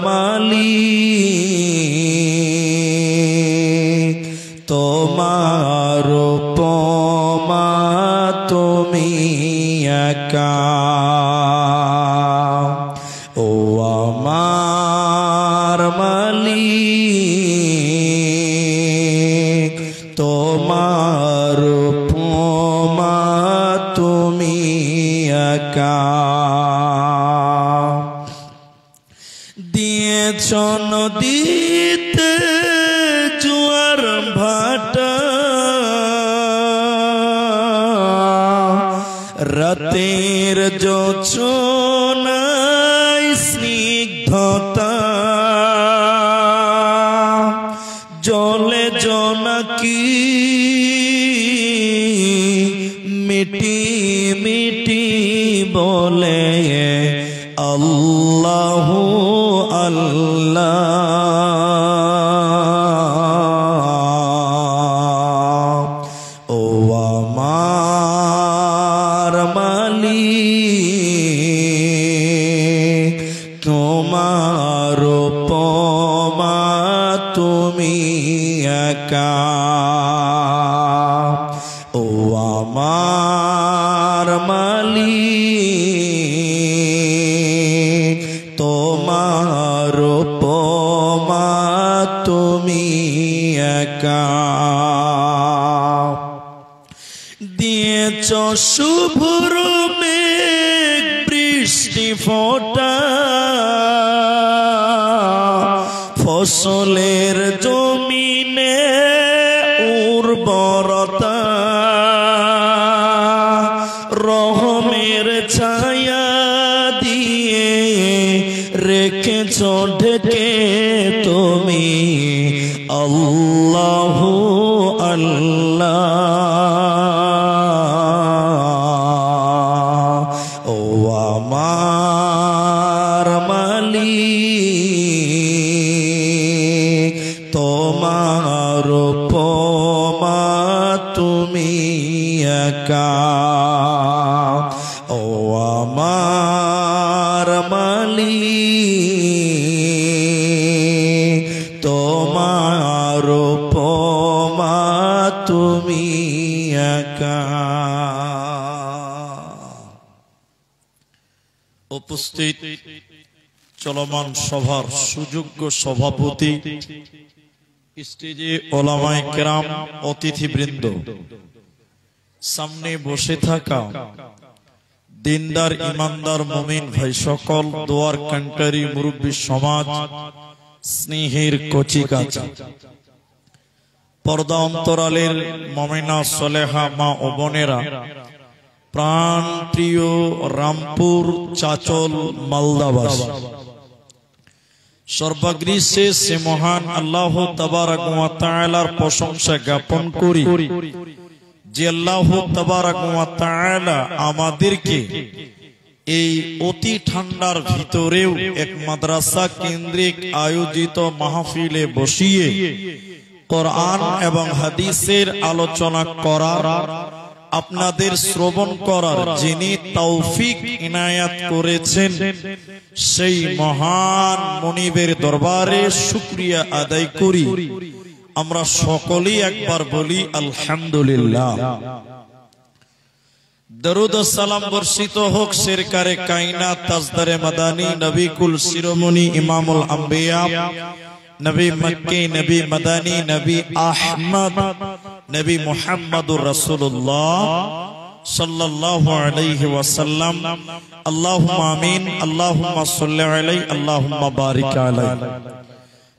মালিক তোমার উপমা তুমি একা ও আমার মালিক তোমার উপমা তুমি একা দিয়েছ নদীতে জোয়ার ভাটা রাতের জোছনায় স্নিগ্ধতা জলে জোনাকি মিটি মিটি বলে আল্লাহু আল্লাহ ও আমার মালিক তোমার উপমা তুমি একা ও আমার মালিক তোমার উপমা তুমি একা দিয়েছ শুভ্র মেঘ বৃষ্টি ফোঁটা ফসলের জমিনে উর্বরতা রহমের ছায়া দিয়ে রেখেছ ঢেকে তুমি আল্লাহু আল্লাহ ও আমার মালিক তোমার উপমা তুমি একা ও আমার মালিক তোমার উপমা তুমি একা উপস্থিত চলমান সভার সুযোগ্য সভাপতি স্টেজে ওলামায়ে কেরাম অতিথিবৃন্দ সামনে বসে থাকা দিনদার ইমানদার মুমিন ভাই সকল দোয়ার কান্টারি মুরব্বী সমাজ স্নেহের কচি কাঁচা পর্দা অন্তরালের মুমিনা সলেহা মা ও বোনেরা প্রাণ প্রিয় রামপুর চাচল মালদাবাসী সর্বাগ্রীষে সে মহান আল্লাহ তাবারক ওয়া তাআলার প্রশংসা জ্ঞাপন করি যে আল্লাহ তাবারক ওয়া তাআলা আমাদেরকে এই অতি ঠান্ডার ভিতরেও এক মাদ্রাসা কেন্দ্রিক আয়োজিত মাহফিলে বসিয়ে কোরআন এবং হাদিসের আলোচনা করার আপনাদের শ্রবণ করার যিনি তৌফিক ইনায়াত করেছেন সেই মহান মুনিবের দরবারে শুকরিয়া আদায় করি আমরা সকলেই একবার বলি আলহামদুলিল্লাহ দরুদ ও সালাম বর্ষিত হোক সরকারে কায়নাত তাজদারে মাদানী নবী কুল শিরোমণি ইমামুল আম্বিয়া নবী মক্কি নবী মাদানী নবী আহমদ নবী মুহাম্মদুর রাসূলুল্লাহ সাল্লাল্লাহু আলাইহি ওয়াসাল্লাম আল্লাহুম্মা আমিন আল্লাহুম্মা সাল্লি আলাইহি আল্লাহুম্মা বারিক আলাইহি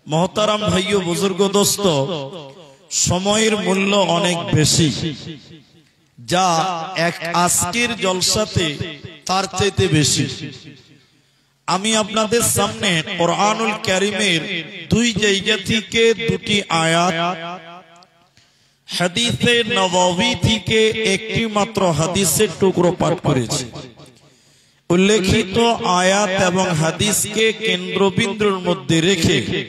মুহতারাম ভাইও বুজুর্গ দোস্ত সময়ের মূল্য অনেক বেশি যা এক আজকের জলসাতে তার চাইতে বেশি আমি আপনাদের সামনে কোরআনুল কারীমের দুই জায়গা থেকে দুটি আয়াত হাদিসে নববী থেকে একটি মাত্র হাদিসের টুকরো পাঠ করেছি উল্লেখিত আয়াত এবং হাদিসকে কেন্দ্রবিন্দুর মধ্যে রেখে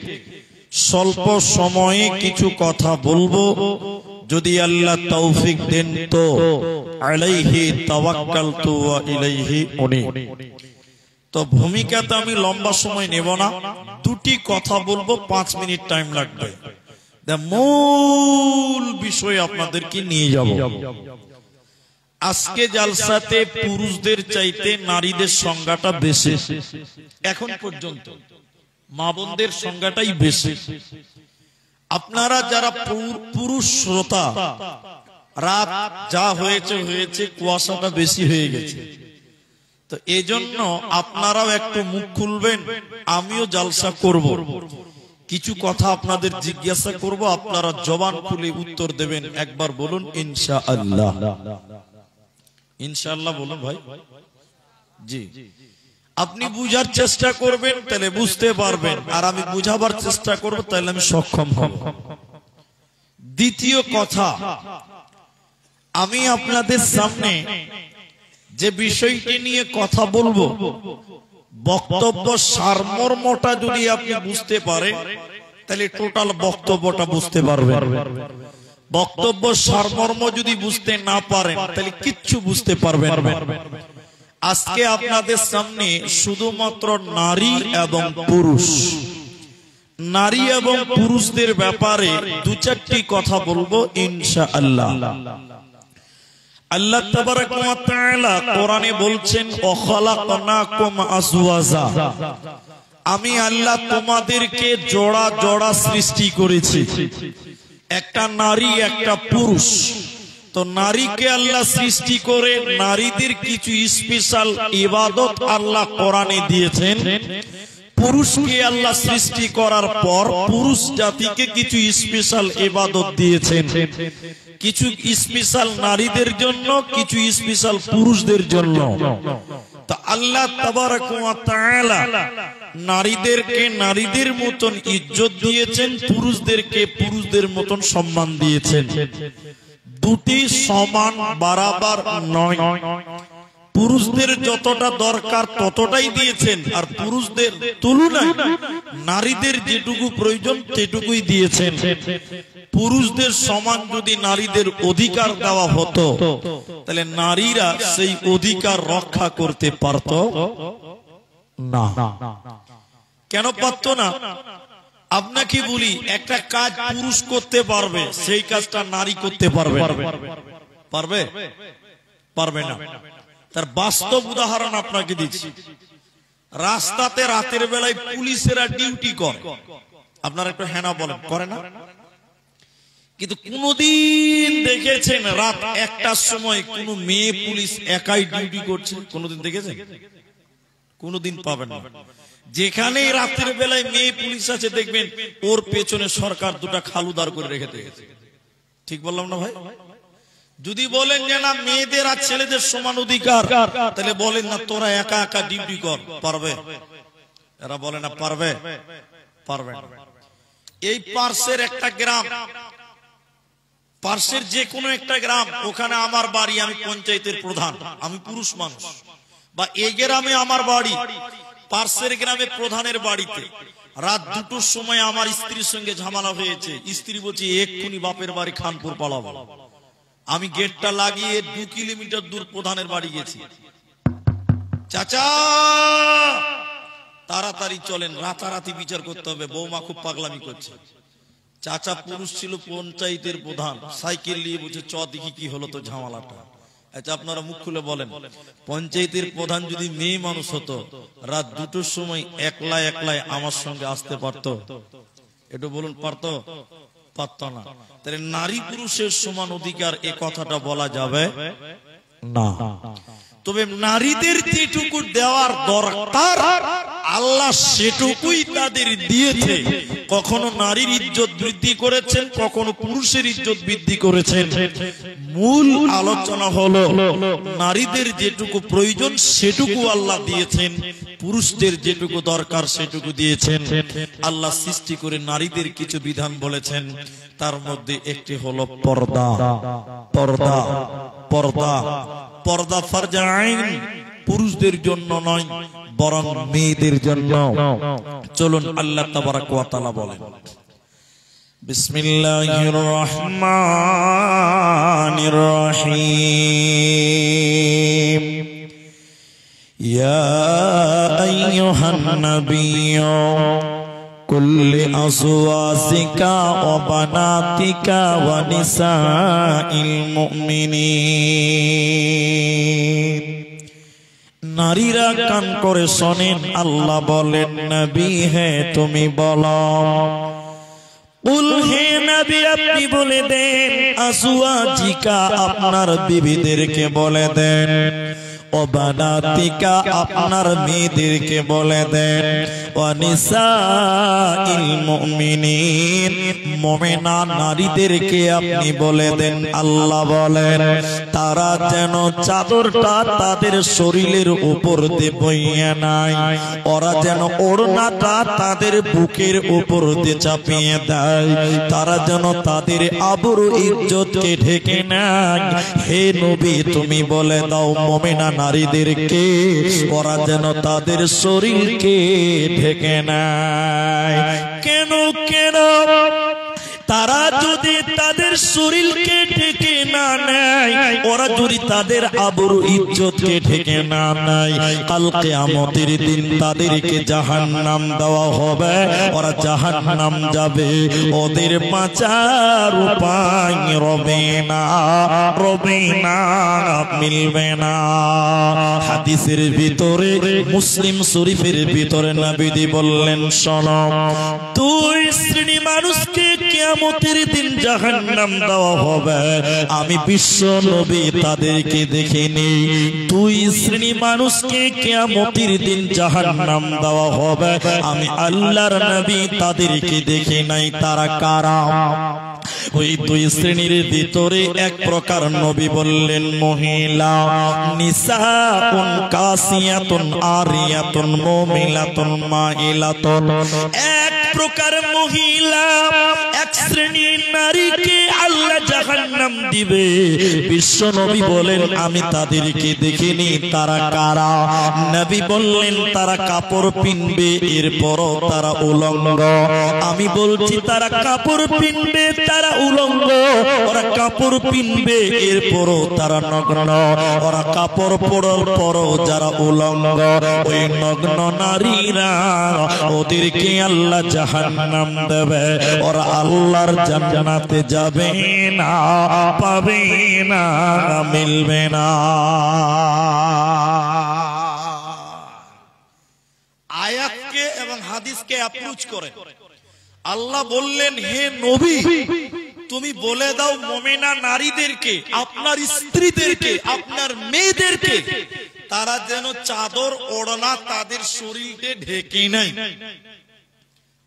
স্বল্প সময়ে কিছু কথা বলবো যদি আল্লাহ তৌফিক দেন তো আলাইহি তাওয়াক্কালতু ওয়া ইলাইহি উনীব তো ভূমিকাতে আমি লম্বা সময় নেব না, দুটি কথা বলবো, 5 মিনিট টাইম লাগবে। মূল বিষয় আপনাদেরকে নিয়ে যাব। আজকে জালসাতে পুরুষদের চাইতে নারীদের সংখ্যাটা বেশি। এখন পর্যন্ত মা বোনদের সংখ্যাটাই বেশি। আপনারা যারা পুরুষ শ্রোতা, রাত যা হয়েছে কুয়াশাটা বেশি হয়ে গেছে, তো এজন্য আপনারাও একটু মুখ খুলবেন, আমিও জালসা করব, কিছু কথা আপনাদের জিজ্ঞাসা করব, আপনারা জবান খুলে উত্তর দেবেন। একবার বলুন ইনশাআল্লাহ। ইনশাআল্লাহ বলুন ভাই। জি, আপনি বুঝার চেষ্টা করবেন তাহলে বুঝতে পারবেন, আর আমি বুঝাবার চেষ্টা করব তাহলে আমি সক্ষম হব। দ্বিতীয় কথা, আমি আপনাদের সামনে যে বিষয়টি নিয়ে কথা বলবো, বক্তব্য সারমর্মটা যদি আপনি বুঝতে পারেন তাহলে টোটাল বক্তব্যটা বুঝতে পারবেন। বক্তব্য সারমর্ম যদি বুঝতে না পারেন তাহলে কিচ্ছু বুঝতে পারবেন না। আজকে আপনাদের সামনে শুধুমাত্র নারী এবং পুরুষ, নারী এবং পুরুষদের ব্যাপারে 2-4টি কথা বলবো ইনশাআল্লাহ। আল্লাহ তাবারাক ওয়া তাআলা কোরআনে বলছেন, ওয়া খালাকনাকুম আজওয়াজা, আমি আল্লাহ তোমাদেরকে জোড়া জোড়া সৃষ্টি করেছি, একটা নারী একটা পুরুষ। তো নারীকে আল্লাহ সৃষ্টি করে নারীদের কিছু স্পেশাল ইবাদত আল্লাহ কোরআনে দিয়েছেন। পুরুষকে আল্লাহ সৃষ্টি করার পর পুরুষ জাতিকে কিছু স্পেশাল ইবাদত দিয়েছেন, কিছু স্পেশাল নারীদের জন্য, কিছু স্পেশাল পুরুষদের জন্য। তো আল্লাহ তাবারাক ওয়া তাআলা নারীদেরকে নারীদের মতন ইজ্জত দিয়েছেন, পুরুষদেরকে পুরুষদের মতন সম্মান দিয়েছেন। দুটি সমান বারাবার নয়। পুরুষদের যতটা দরকার ততটাই দিয়েছেন, আর পুরুষদের তুলনায় নারীদের যেটুকু প্রয়োজন সেটুকুই দিয়েছেন। পুরুষদের সমান যদি নারীদের অধিকার দেওয়া হতো তাহলে নারীরা সেই অধিকার রক্ষা করতে পারত না। কেন পারত না? আপনাকে বলি, একটা কাজ পুরুষ করতে পারবে, সেই কাজটা নারী করতে পারবে পারবে পারবে না। তার বাস্তব উদাহরণ আপনাকে দিচ্ছি। রাস্তাতে রাতের বেলায় পুলিশেরা ডিউটি করে, আপনারা একটু হ্যাঁ না বলেন, করে না? কিন্তু কোনদিন দেখেছেন রাত 1টার সময় কোন মেয়ে পুলিশ একাই ডিউটি করছে? কোনদিন দেখেছেন? কোনদিন পাবেন না। যেখানেই রাতের বেলায় মেয়ে পুলিশ আছে দেখবেন ওর পেছনে সরকার 2টা খালুদার করে রেখে দিয়েছে। ঠিক বললাম না ভাই? যদি বলেন যে না মেয়েদের আর ছেলেদের সমান অধিকার, তাহলে বলেন না তোরা একা একা ডিউটি কর, পারবে? এরা বলে না পারবে, পারবে না। এই পার্শ্বের একটা গ্রাম, পার্শ্বের যে কোনো একটা গ্রাম, ওখানে আমার বাড়ি, আমি পঞ্চায়েতের প্রধান, আমি পুরুষ মানুষ, বা এই গ্রামে আমার বাড়ি, পার্শ্বের গ্রামে প্রধানের বাড়িতে রাত 2টোর সময় আমার স্ত্রীর সঙ্গে ঝামেলা হয়েছে। স্ত্রী বলছে এক্ষুনি বাপের বাড়ি খানপুর পালাবো। আমি গেটটা লাগিয়ে 2 কিলোমিটার দূর প্রধানের বাড়ি গেছি। চাচা তাড়াতাড়ি চলেন, রাতারাতি বিচার করতে হবে, বৌমা খুব পাগলামি করছে। চাচা পুরুষ ছিল, পঞ্চায়েতের প্রধান, সাইকেল নিয়ে বলছে চ দেখি কি হলো তো ঝামেলাটা। আচ্ছা আপনারা মুখ খুলে বলেন, পঞ্চায়েতের প্রধান যদি মেয়ে মানুষ হতো, রাত 2টোর সময় একলা একলাই আমার সঙ্গে আসতে পারতো? একটু বলুন, পারতো? পারত না। তাহলে নারী পুরুষের সমান অধিকার এ কথাটা বলা যাবে না। তবে নারীদের যেটুকু দেওয়ার দরকার আল্লাহ সেটুকুই তাদের দিয়েছে। কখনো নারীর ইজ্জত বৃদ্ধি করেছেন, কখনো পুরুষের ইজ্জত বৃদ্ধি করেছেন। মূল আলোচনা হলো নারীদের যেটুকু প্রয়োজন সেটুকু আল্লাহ দিয়েছেন, পুরুষদের যেটুকু দরকার সেটুকু দিয়েছেন। আল্লাহ সৃষ্টি করে নারীদের কিছু বিধান বলেছেন, তার মধ্যে একটি হলো পর্দা। পর্দা পর্দা পর্দা ফরজে আইন, পুরুষদের জন্য নয় বরং মেয়েদের জন্য। চলুন আল্লাহ তাবারাক ওয়া তাআলা বলেন, বিসমিল্লাহির রহমানির রহিম, ইয়া আইয়ুহান নাবিয়্যু কুল্লি আজওয়াজিকা ওয়া বানাতিকা ওয়া নিসাইল মুমিনিন। নারীরা কান করে শোনেন, আল্লাহ বলেন নবী হে তুমি বলো, কুল হে নবী আপনি বলে দেন, আজওয়াজিকা আপনার বিবিদেরকে বলে দেন, ও বানাতিকা আপনার মেয়েদেরকে বলে দেন, ওয়া নিসাইল মুমিনিন মুমিনা নারীদেরকে আপনি বলে দেন। আল্লাহ বলেন তারা যেন চাদরটা তাদের শরীরের উপর দিয়ে বইয়া নাই, ওরা যেন ওড়নাটা তাদের বুকের উপর দিয়ে চাপিয়ে দেয়, তারা যেন তাদের আবরু ইজ্জতকে ঢেকে নেয়। হে নবী তুমি বলে দাও মুমিনা নারীদেরকে ওরা যেন তাদের শরীরকে ঢেকে নেয়। কেন কেন? তারা যদি তাদের শরীরকে ঢেকে না নেয়, ওরা যদি তাদের আবরু ইজ্জতকে ঢেকে না নেয়, কাল কিয়ামতের দিন তাদেরকে জাহান্নাম দেওয়া হবে, ওরা জাহান্নাম যাবে, ওদের বাঁচার উপায় রবে না, রবে না, মিলবে না। হাদিসের ভিতরে, মুসলিম শরীফের ভিতরে নবীজি বললেন শোনো, দুই শ্রেণী মানুষকে কিয়ামতের দিন জাহান্নাম দেওয়া হবে, আমি বিশ্ব নবী তাদেরকে দেখিনি। দুই শ্রেণী মানুষকে কিয়ামতের দিন জাহান্নাম দেওয়া হবে, আমি আল্লাহর নবী তাদেরকে দেখি নাই। তারা কারা? ওই দুই শ্রেণীর ভিতরে এক প্রকার নবী বললেন মহিলা, নিসাউন কাসিয়াতুন আরিয়াতুন মুমিলাতুন মাইলাতুন। এক প্রকার মহিলা, এক শ্রেণীর নারীকে আল্লাহ জাহান্নাম দিবে। বিশ্ব নবী বলেন আমি তাদেরকে দেখিনি। তারা কারা? নবী বললেন তারা কাপড় পিনবে, এরপরও তারা উলঙ্গ। আমি বলছি তারা কাপড় পিনবে, তারা উলঙ্গ। ওরা কাপড় পিনবে, এরপরও তারা নগ্ন। ওরা কাপড় পরার পরও যারা উলঙ্গ, ওই নগ্ন নারীরা ওদেরকে আল্লাহ জাহান্নাম দেবে। ওরা আল্লাহর জান্নাতে যাবে না, পাবে না, মিলবে না। আয়াতকে এবং হাদিসকে অ্যাপ্রোচ করে আল্লাহ বললেন হে নবী তুমি বলে দাও মুমিনা নারীদেরকে, আপনার স্ত্রীদেরকে, আপনার মেয়েদেরকে তারা যেন চাদর ওড়না তাদের শরীরে ঢেকে নাই।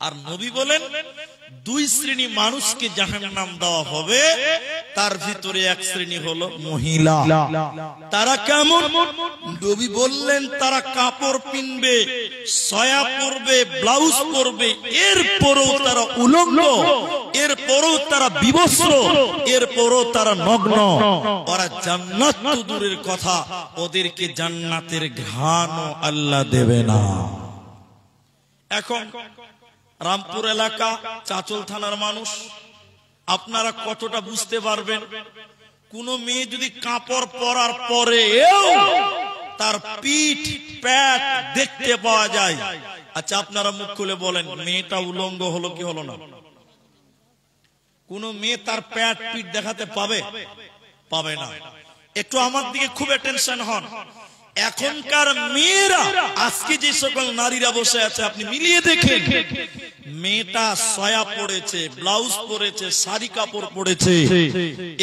আর নবী বলেন দুই শ্রেণী মানুষকে জাহান্নাম দেওয়া হবে, তার ভিতরে এক শ্রেণী হলো মহিলা। তারা কেমন? নবী বললেন তারা কাপড় পিনবে, সয়া পরবে, ব্লাউজ পরবে, এরপরও তারা উলঙ্গ, এরপরও তারা বিবস্ত্র, এরপরও তারা নগ্ন। ওরা জান্নাত তো দূরের কথা, ওদেরকে জান্নাতের ঘ্রাণও আল্লাহ দেবে না। এখন রামপুর এলাকা, চাচল থানার মানুষ, আপনারা কতটা বুঝতে পারবেন? কোন মেয়ে যদি কাপড় পরার পরে তার পিঠ পেট দেখতে পাওয়া যায়, আচ্ছা আপনারা মুখ খুলে বলেন মেয়েটা উলঙ্গ হলো কি হলো না? কোন মেয়ে তার পেট পিঠ দেখাতে পাবে? পাবে না। একটু আমার দিকে খুব অ্যাটেনশন হন। এখনকার মেয়েরা, আজকে যে সকল নারীরা বসে আছে আপনি মিলিয়ে দেখেন, মেয়েটা সয়া পড়েছে, ব্লাউজ পরেছে, শাড়ি কাপড় পরেছে,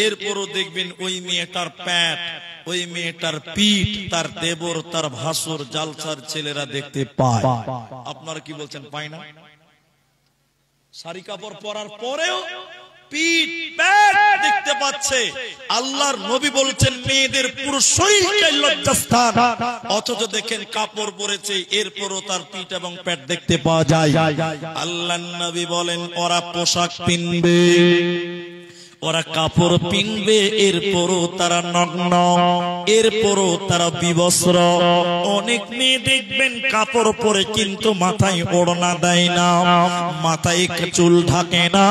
এরপরও দেখবেন ওই মেয়েটার প্যাট, ওই মেয়েটার পিঠ তার দেবর, তার ভাসুর, জালসার ছেলেরা দেখতে পায়। আপনারা কি বলছেন পায় না? শাড়ি কাপড় পরার পরেও পিঠ পেট দেখতে পাচ্ছে। আল্লাহর নবী বলছেন মেয়েদের পুরো শরীরকে লজ্জাস্থান, অথচ দেখেন কাপড় পরেছে, এরপরও তার পিঠ এবং পেট দেখতে পাওয়া যায়। আল্লাহর নবী বলেন ওরা পোশাক পিনবে, ওরা কাপড় পিনবে, এরপরও তারা নগ্ন, এরপরও তারা বিবস্ত্র। অনেক মেয়ে দেখবেন কাপড় পরে কিন্তু মাথায় ওড়না দেয় না, মাথায় চুল ঢাকে না,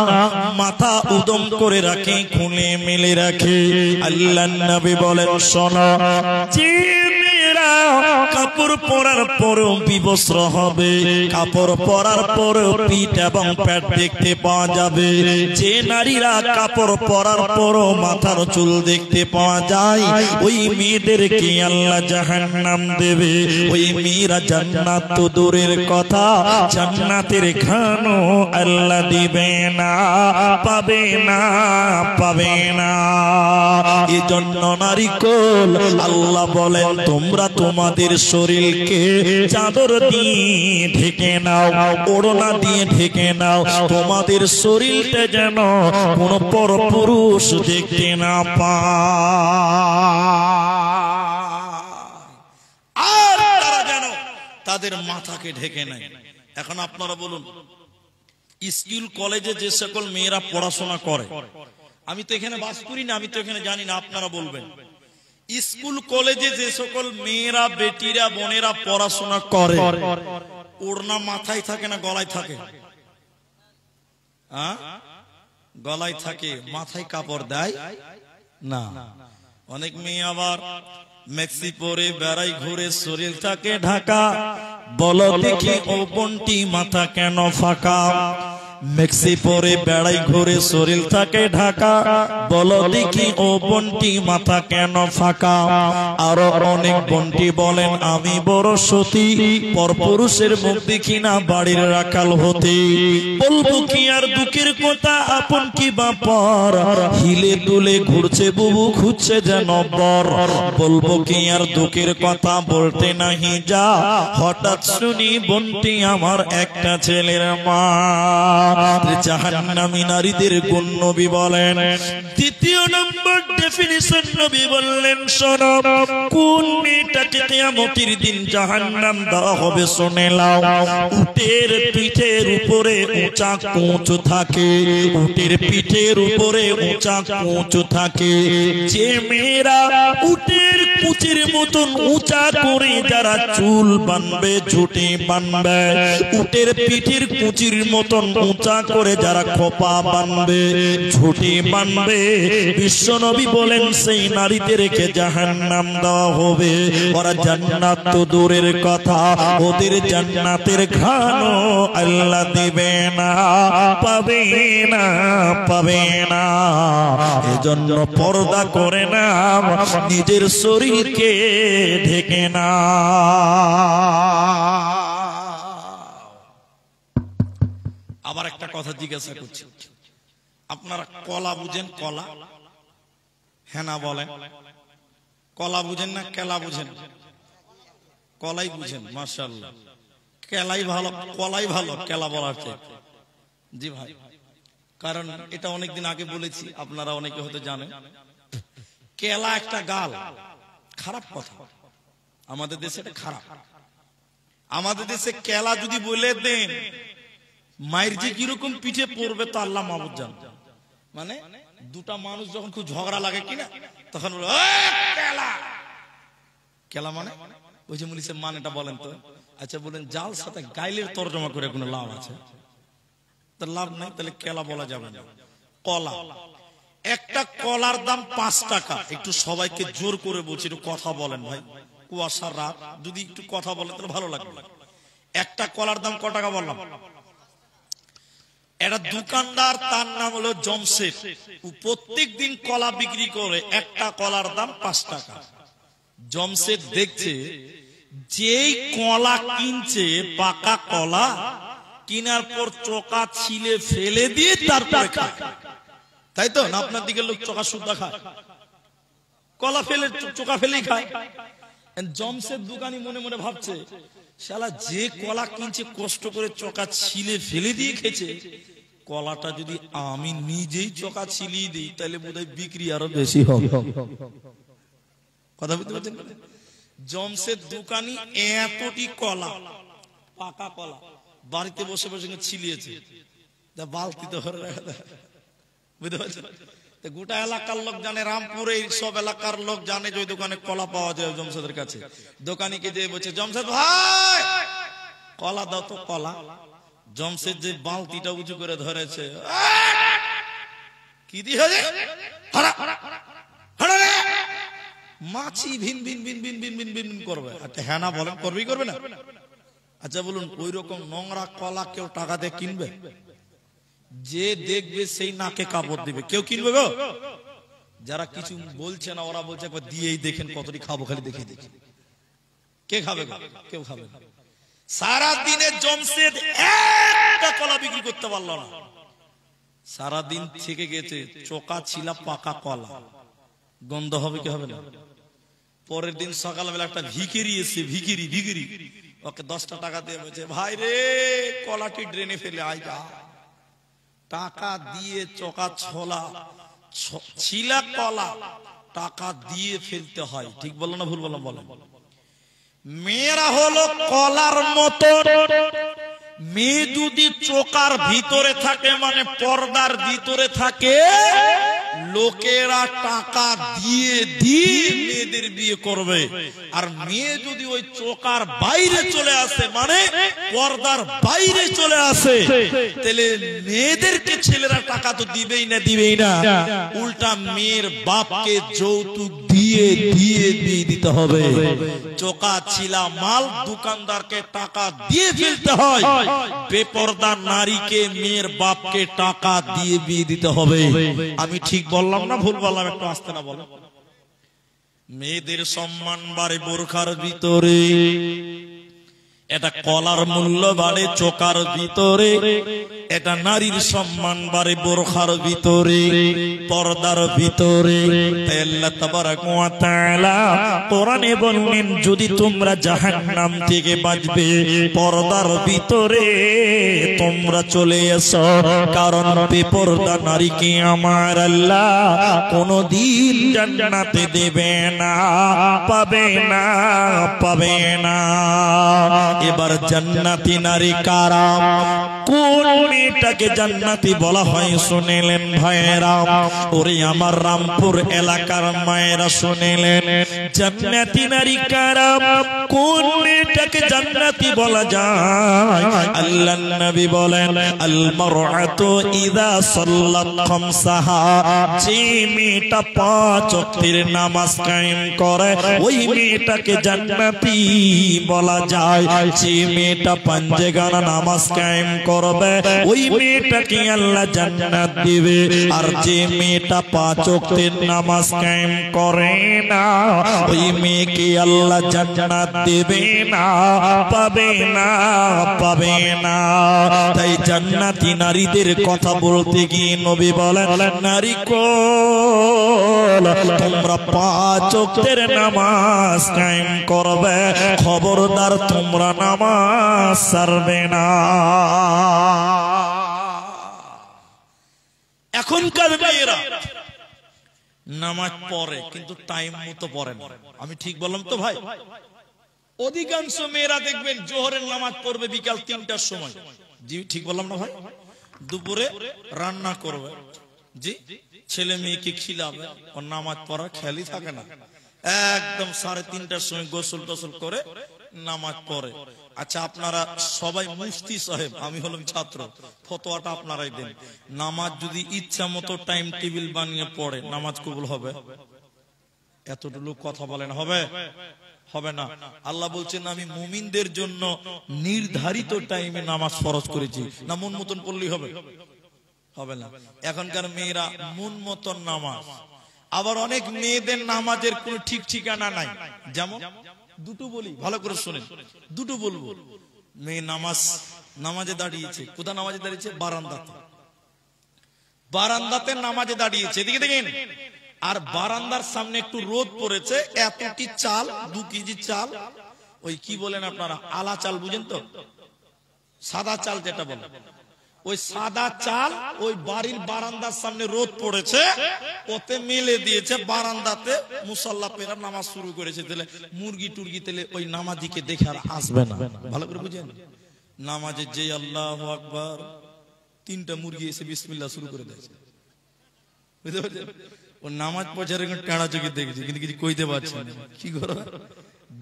মাথা উদম করে রাখে, খুলে মেলে রাখে। আল্লাহর নবী বলেন শোনো, যে মেয়েরা নারীরা কাপড় পরার পরেও বিবস্ত্র হবে, কাপড় পরার পরেও পিঠ এবং পেট দেখতে পাওয়া যাবে। যে নারীরা কাপড় পরার পরও মাথার চুল দেখতে পাওয়া যায়, ওই মেয়েদেরকে আল্লাহ জাহান্নাম দেবে। ওই মেয়েরা জান্নাত তো দূরের কথা, জান্নাতের ঘ্রাণও আল্লাহ দিবে না, পাবে না, পাবে না। এজন্য নারীকুল আল্লাহ বলেন, তোমরা তোমাদের শরীরকে চাদর দিয়ে ঢেকে নাও, ওড়না দিয়ে ঢেকে নাও, তোমাদের শরীরটা যেন কোন পরপুরুষ দেখতে না পায়, আর তারা যেন তাদের মাথাকে ঢেকে নেয়। এখন আপনারা বলুন, স্কুল কলেজে যে সকল মেয়েরা পড়াশোনা করে, আমি তো এখানে বাস করি না, আমি তো এখানে জানি না, আপনারা বলবেন, স্কুল কলেজে যে সকল মেয়েরা, বেটিরা, বোনেরা পড়াশোনা করে, ওড়না মাথায় থাকে না গলায় থাকে? গলায় থাকে, মাথায় কাপড় দেয় না। অনেক মেয়ে আবার মেক্সি পরে বেড়াই, ঘুরে, শরীর থাকে ঢাকা। বলো দেখি ও বোনটি মাথা কেন ফাঁকা? মেক্সি পরে বেড়াই, ঘুরে, শরীর থাকে ঢাকা। বলো দেখি ও বোনটি মাথা কেন ফাঁকা? আরো অনেক বোনটি বলেন, আমি বড় সতী, পরপুরুষের মুখ দেখি না বাড়ির রাখাল হতে। বলবো কি আর দুঃখের কথা, আপন কি বাপর, হিলে দুলে ঘুরছে বুবু, খুঁজছে যেন বর। বলবো কি আর দুঃখের কথা, বলতে নাহি যা, হঠাৎ শুনি বোনটি আমার একটা ছেলের মা। জাহান্নামী নারীদের গুণ নবী বলেন। দ্বিতীয় নম্বর ডেফিনিশন নবী বললেন, শোনো, কোন মেয়েটাকে কিয়ামতের দিন জাহান্নাম দেওয়া হবে শুনে নাও। উটের পিঠের উপরে উঁচা কোঁচ থাকে, উটের পিঠের উপরে উঁচা কোঁচ থাকে। যে মেয়েরা উটের কুচির মতন উঁচা করে যারা চুল বানবে, ঝুঁটি বানবে, উটের পিঠের কুচির মতন উঁচা করে যারা খোপা বানবে, ঝুঁটি বানবে, বিশ্বনবী বলেন সেই নারীদেরকে জাহান্নাম দেওয়া হবে। ওরা জান্নাত তো দূরের কথা, ওদের জান্নাতের ঘ্রাণও আল্লাহ দিবে না, পাবে না, পাবে না। এজন্য পর্দা করে না, নিজের শরীরকে ঢেকে না। আবার একটা কথা জিজ্ঞাসা করছি, আপনারা কলা বুঝেন? কলা, হ্যাঁ না বলেন? কলা বুঝেন না কেলা বুঝেন? কলাই বুঝেন, মাশাআল্লাহ। কেলাই ভালো, কলাই ভালো কেলা বলার চেয়ে। জি ভাই, কারণ এটা অনেকদিন আগে বলেছি, আপনারা অনেকে হয়তো জানেন। কেলা একটা গাল, খারাপ কথা, আমাদের দেশে এটা খারাপ। আমাদের দেশে কেলা যদি বলে দেন, মায়ের যে কিরকম পিঠে পড়বে তো আল্লাহ মাহবুব জান। মানে দুটা মানুষ যখন খুব ঝগড়া লাগে কিনা, তখন বলে কেলা। কেলা মানে ওই যে বলিছে, মানেটা বলেন তো? আচ্ছা বলেন, জাল সাথে গাইলের তর্জমা করে কোনো লাভ আছে? তো লাভ নাই, তাহলে কেলা বলা যাবে না। কলা, একটা কলার দাম 5 টাকা। একটু সবাইকে জোর করে বলছি, একটু কথা বলেন ভাই, কুয়াশার রাত, যদি একটু কথা বলেন তাহলে ভালো লাগবে। একটা কলার দাম কত টাকা বললাম? একটা দোকানদার, তার নাম হলো জমশেদ, প্রত্যেক দিন কলা বিক্রি করে, একটা কলার দাম 5 টাকা। জমশেদ দেখছে, যেই কলা কিনছে, পাকা কলা কিনার পর চোকা ছিলে ফেলে দিয়ে তারপরে খায়, তাই তো না? আপনার দিকে লোক চোকা সুদ্ধা খায়, কলা ফেলে, চোকা ফেলেই খায়। জমশেদ দোকানি মনে মনে ভাবছে, শালা যে কলা কিনছে কষ্ট করে চোকা ছিলে ফেলে দিয়ে খেছে, কলাটা যদি আমি নিজেই চোকা ছিলিয়ে দিই তাহলে বোধহয় বিক্রি আরো বেশি হবে। কথা বুঝতে পারছেন? জমশেদ দোকানি এতটি কলা, পাকা কলা, বাড়িতে বসে বসে ছিলিয়েছে, বালতিতে ভরে রাখা, বুঝতে পারছেন? গোটা এলাকার লোক জানে, রামপুরে সব এলাকার লোক জানে যে ওই দোকানে কলা পাওয়া যায় জমশেদের কাছে। দোকানিকে যে বলছে, জমশেদ ভাই কলা দাও তো, কলা। জমশেদ যে বালতিটা উঁচু করে ধরেছে, কি দিয়ে মাছি ভিন ভিন ভিন ভিন ভিন ভিন ভিন করবে। আচ্ছা হ্যাঁ না বলেন, করবেই করবে না? আচ্ছা বলুন, ওই রকম নোংরা কলা কেউ টাকা দিয়ে কিনবে? যে দেখবে সেই নাকে কাপড় দিবে, কেউ কিনবে গো? যারা কিছু বলছে না ওরা বলছে একবার দিয়েই দেখেন কতটি খাবো, খালি দেখে দেখি। কে খাবে? কেউ খাবে না। সারা দিনে জমশেদ একটা কলা বিক্রি করতে পারলো না। সারা দিন থেকে গেছে চোকা ছিলা পাকা কলা, গন্ধ হবে কি হবে না? পরের দিন সকালবেলা একটা ভিখিরি এসে, ভিখিরি ওকে 10টা টাকা দিয়ে বলছে, ভাই রে কলাটি ড্রেনে ফেলে আইগা। টাকা দিয়ে চোকা ছোলা ছিলা কলা টাকা দিয়ে ফেলতে হয়। ঠিক বলো না ভুল বললাম? বলো। মেয়েরা হলো কলার মতো। মেয়ে যদি চোকার ভিতরে থাকে, মানে পর্দার ভিতরে থাকে, লোকেরা টাকা দিয়ে দিয়ে মেয়েদের বিয়ে করবে। আর মেয়ে যদি ওই চোকার বাইরে চলে আসে, মানে পর্দার বাইরে চলে আসে, তাহলে মেয়েদেরকে ছেলেরা টাকা তো দিবেই না, উল্টা মেয়ের বাপকে যৌতুক দিয়ে দিয়ে বিয়ে দিতে হবে। চোকা ছিলা মাল দোকানদারকে টাকা দিয়ে ফেলতে হয়, বেপর্দা নারীকে মেয়ের বাপকে টাকা দিয়ে বিয়ে দিতে হবে। আমি ঠিক বললাম না ভুল বললাম? একটু আস্তে না বলো। মেয়েদের সম্মান বাড়ে বোরখার ভিতরে, এটা কলার মূল্য বাড়ে চোকার ভিতরে, এটা নারীর সম্মান বাড়ে বোরখার ভিতরে, পর্দার ভিতরে। আল্লাহ তাবারক ওয়া তাআলা কোরআনে বললেন, যদি তোমরা জাহান্নাম থেকে বাঁচবে পর্দার ভিতরে তোমরা চলে এসো, কারণ বেপর্দা নারীকে আমার আল্লাহ কোনদিন জান্নাতে দেবে না, পাবে না। এবার জান্নাতি নারী কারা? কোন মেয়েটাকে জান্নাতি বলা হয় শুনেলেন ভাইয়েরা? ওরে আমার রামপুর এলাকার মায়েরা শুনেলেন, জান্নাতি নারী কারা? কোন মেয়েটাকে জান্নাতি বলা যায়? আল্লাহর নবী বলেন, আল মারআতু ইযা সাল্লাত খামসাহা, যে মেয়েটা 5 ওয়াক্তের নামাজ কায়েম করে ওই মেয়েটাকে জান্নাতি বলা যায়। যে মেয়েটা পাঞ্জেগানা নামাজ কায়েম করবে ওই মেয়েটাকে আল্লাহ জান্নাত দিবে। আর যে মেয়েটা 5 ওয়াক্তের নামাজ কায়েম করে না ওই মেয়েকে আল্লাহ জান্নাত দেবে না, পাবে না। তাই জান্নাতি নারীদের কথা বলতে গিয়ে নবী বলেন, নারী কোল তোমরা 5 ওয়াক্তের নামাজ কায়েম করবে, খবরদার তোমরা নামাজ ছাড়বে না। এখনকার মেয়েরা নামাজ পড়ে কিন্তু টাইম মতো পড়ে না। আমি ঠিক বললাম তো ভাই? অধিকাংশ মেয়েরা দেখবেন জোহরের নামাজ পড়বে বিকাল 3টার সময়। জি ঠিক বললাম না ভাই? দুপুরে রান্না করবে, জি ছেলে মেয়েকে খিলাবে, ওর নামাজ পড়া খেয়ালই থাকে না। একদম 3:30টার সময় গোসল টোসল করে নামাজ পড়ে। আচ্ছা আপনারা সবাই মুফতি সাহেব, আমি হলাম ছাত্র, ফতোয়াটা আপনারাই দেন। নামাজ যদি ইচ্ছা মতো টাইম টেবিল বানিয়ে পড়ে নামাজ কবুল হবে? এতটুকু কথা বলেন হবে না? আল্লাহ বলছেন আমি মুমিনদের জন্য নির্ধারিত টাইমে নামাজ ফরজ করেছি, না মন মতন পড়লেই হবে না। এখনকার মেয়েরা মন মতন নামাজ, আবার অনেক মেয়েদের নামাজের কোনো ঠিক ঠিকানা নাই। যেমন দুটো বলি, ভালো করে শুনেন, দুটো বলবো। মেয়ে নামাজে দাঁড়িয়েছে, কোথায় নামাজে দাঁড়িয়েছে? বারান্দাতে নামাজে দাঁড়িয়েছে, এদিকে দেখেন। আর বারান্দার সামনে একটু রোদ পড়েছে, এতটি চাল, 2 কেজি চাল, ওই কি বলেন আপনারা, আলা চাল বুঝেন তো, সাদা চাল যেটা বলেন, ওই সাদা চাল ওই বাড়ির বারান্দার সামনে রোদ পড়েছে, ওতে মেলে দিয়েছে। বারান্দাতে মুসাল্লা পেরা নামাজ শুরু করেছে। তাহলে মুরগি টুরগি তেলে ওই নামাজিকে দেখে আর আসবে না। ভালো করে বুঝেন, নামাজে যে আল্লাহু আকবার 3টা মুরগি এসে বিসমিল্লাহ শুরু করে দিয়েছে। বুঝতে পারছেন? ও নামাজ পড়ার টেঁড়া চোখে দেখেছি কিন্তু কিছু কইতে পারছে না। কি করো?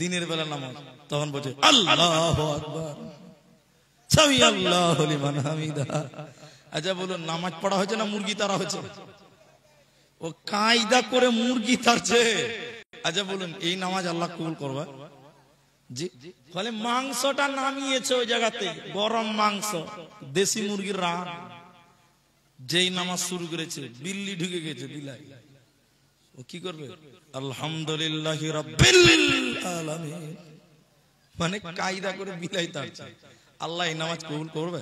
দিনের বেলা নামাজ, তখন বলছে আল্লাহু আকবার, সামি আল্লাহু লিমান হামিদা। আচ্ছা বলুন, নামাজ পড়া হয়েছে না মুরগি তারা হয়েছে? ও কায়দা করে মুরগি তারছে, আচ্ছা বলুন এই নামাজ আল্লাহ কবুল করবে? জি। ফলে মাংসটা নামিয়েছে ওই জায়গাতে, গরম মাংস, দেশি মুরগির রান। যেই নামাজ শুরু করেছে বিল্লি ঢুকে গেছে, বিলাই। ও কি করবে? আলহামদুলিল্লাহি রাব্বিল আলামিন মানে কায়দা করে বিলাই তাড়ছে। আল্লাহ এই নামাজ কবুল করবে?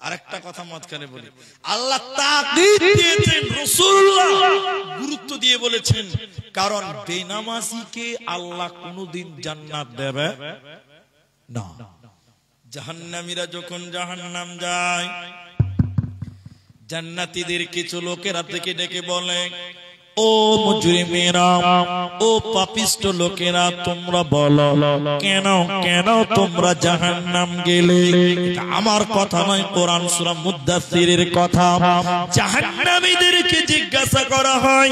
আরেকটা কথা মাঝখানে বলি, আল্লাহ তাকদীর দিয়েছেন, রাসূলুল্লাহ গুরুত্ব দিয়ে বলেছেন, কারণ বেনামাজিকে আল্লাহ কোনদিন জান্নাত দেবে না। জাহান্নামীরা যখন জাহান্নাম যায়, জান্নাতীদের কিছু লোকেরা থেকে ডেকে বলে, ও মুজরিমেরা, ও পাপিষ্ট লোকেরা, তোমরা বলো কেন কেন তোমরা জাহান্নাম গেলে? আমার কথা নয়, কোরআন সূরা মুদ্দাসসিরের কথা। জাহান্নামীদেরকে জিজ্ঞাসা করা হয়,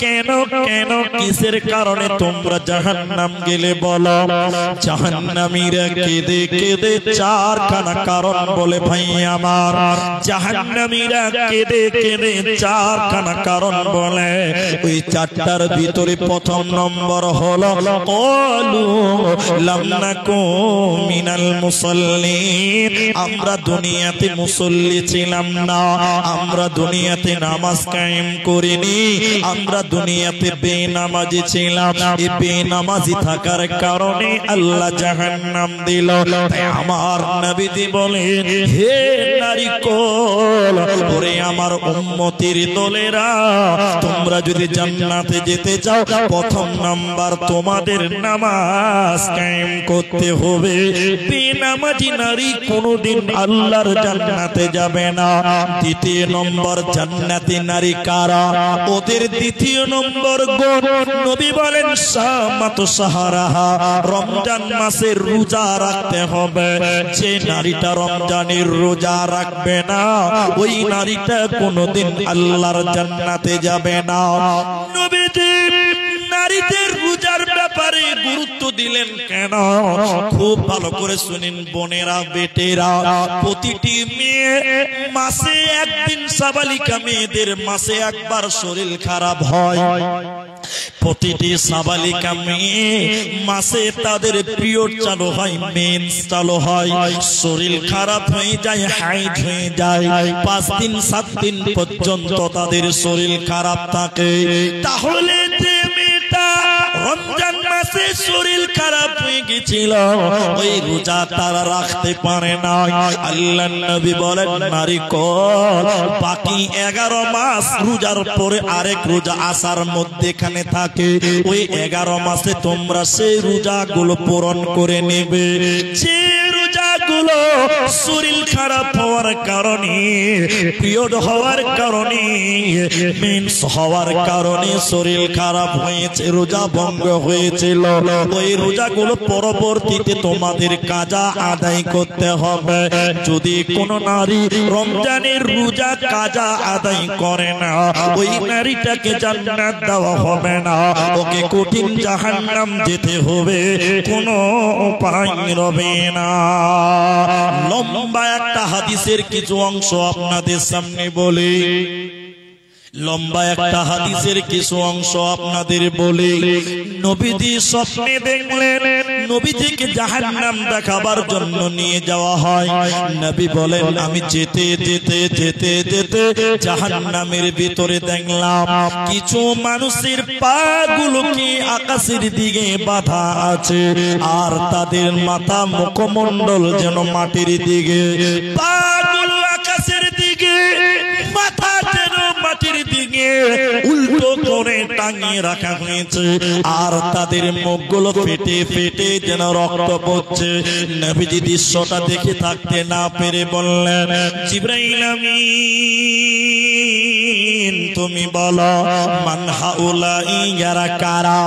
কেন কেন কিসের কারণে তোমরা জাহান্নাম গেলে বলো। জাহান্নামীরা কেঁদে কেঁদে চারখানা কারণ বলে ভাই আমার। জাহান্নামীরা কেঁদে কেঁদে চারখানা কারণ বলে। ওই চারটার ভিতরে প্রথম নম্বর হলো ক্বালু লাম নাকু মিনাল মুসাল্লিন, আমরা দুনিয়াতে মুসল্লি ছিলাম না, আমরা দুনিয়াতে নামাজ কায়েম করিনি, আমরা দুনিয়াতে বেনামাজি ছিলাম। এই বেনামাজি থাকার কারণে আল্লাহ জাহান্নাম দিল। তাই আমার নবীজি বলেন, হে নারীকুল, ওরে আমার উম্মতির দলেরা, তোমরা যদি জান্নাতে যেতে চাও, প্রথম নাম্বার তোমাদের নামাজ কায়েম করতে হবে। বেনামাজি নারী কোনদিন আল্লাহর জান্নাতে যাবে না। দ্বিতীয় নম্বর, জান্নাতি নারী কারা? ওদের দ্বিতীয় নম্বর গুণ, নবী বলেন সামাতু সাহারাহা, রমজান মাসের রোজা রাখতে হবে। যে নারীটা রমজানের রোজা রাখবে না, ওই নারীটা কোনদিন আল্লাহর জান্নাতে যাবে না। নবীজি নারীদের রোজার ব্যাপারে গুরুত্ব দিলেন কেন? খুব ভালো করে শুনেন বোনেরা, বেটেরা। প্রতিটি মেয়ে মাসে একদিন, সাবালিকা মেয়েদের মাসে একবার শরীর খারাপ হয়। প্রতিটি সাবালিকা মেয়ে মাসে তাদের পিরিয়ড চালু হয়, মেন্স চালু হয়, শরীর খারাপ হয়ে যায়, হাইড হয়ে যায়। 5 দিন 7 দিন পর্যন্ত তাদের শরীর খারাপ থাকে। তাহলে যে মেয়েটা রমজান মাসে শরীর খারাপ হয়ে গেছিল, ওই রোজা তারা রাখতে পারে না। আল্লাহর নবী বলেন, নারীকুল, বাকি 11 মাস রোজার পরে আরেক রোজা আসার মধ্যখানে থাকে। ওই 11 মাসে তোমরা সেই রোজাগুলো পূরণ করে নেবে। যে রোজাগুলো শরীর খারাপ হওয়ার কারণে, পিরিয়ড হওয়ার কারণে, মেন্স হওয়ার কারণে শরীর খারাপ হয়েছে, রোজা ভঙ্গ হয়েছিল, ওই রোজাগুলো পরবর্তীতে তোমাদের কাজা আদায় করতে হবে। যদি কোন নারী রমজানের রোজা কাজা আদায় করে না, ওই নারীটাকে জান্নাত দেওয়া হবে না, ওকে কঠিন জাহান্নাম যেতে হবে, কোনো উপায় রবে না। লম্বা একটা হাদিসের কিছু অংশ আপনাদের সামনে বলি, লম্বা একটা হাদিসের কিছু অংশ আপনাদের বলি। নবীজি স্বপ্নে দেখলেন নবীজিকে জাহান্নাম দেখাবার জন্য নিয়ে যাওয়া হয়। নবী বলেন, আমি যেতে যেতে যেতে যেতে জাহান্নামের ভিতরে দেখলাম কিছু মানুষের পা গুলো কি আকাশের দিকে বাঁধা আছে, আর তাদের মাথা মুখমণ্ডল যেন মাটির দিকে। পা গুলো আকাশের দিকে, মাথা যেন মাটির দিকে উল্টো করে টাঙিয়ে রাখা হয়েছে, আর তাদের মুখগুলো ফেটে ফেটে যেন রক্ত পড়ছে। নবীজি দৃশ্যটা দেখে থাকতে না পেরে বললেন, জিবরাইল আমিন, তুমি বলো মান হাউলাই, ইয়ারা কারা?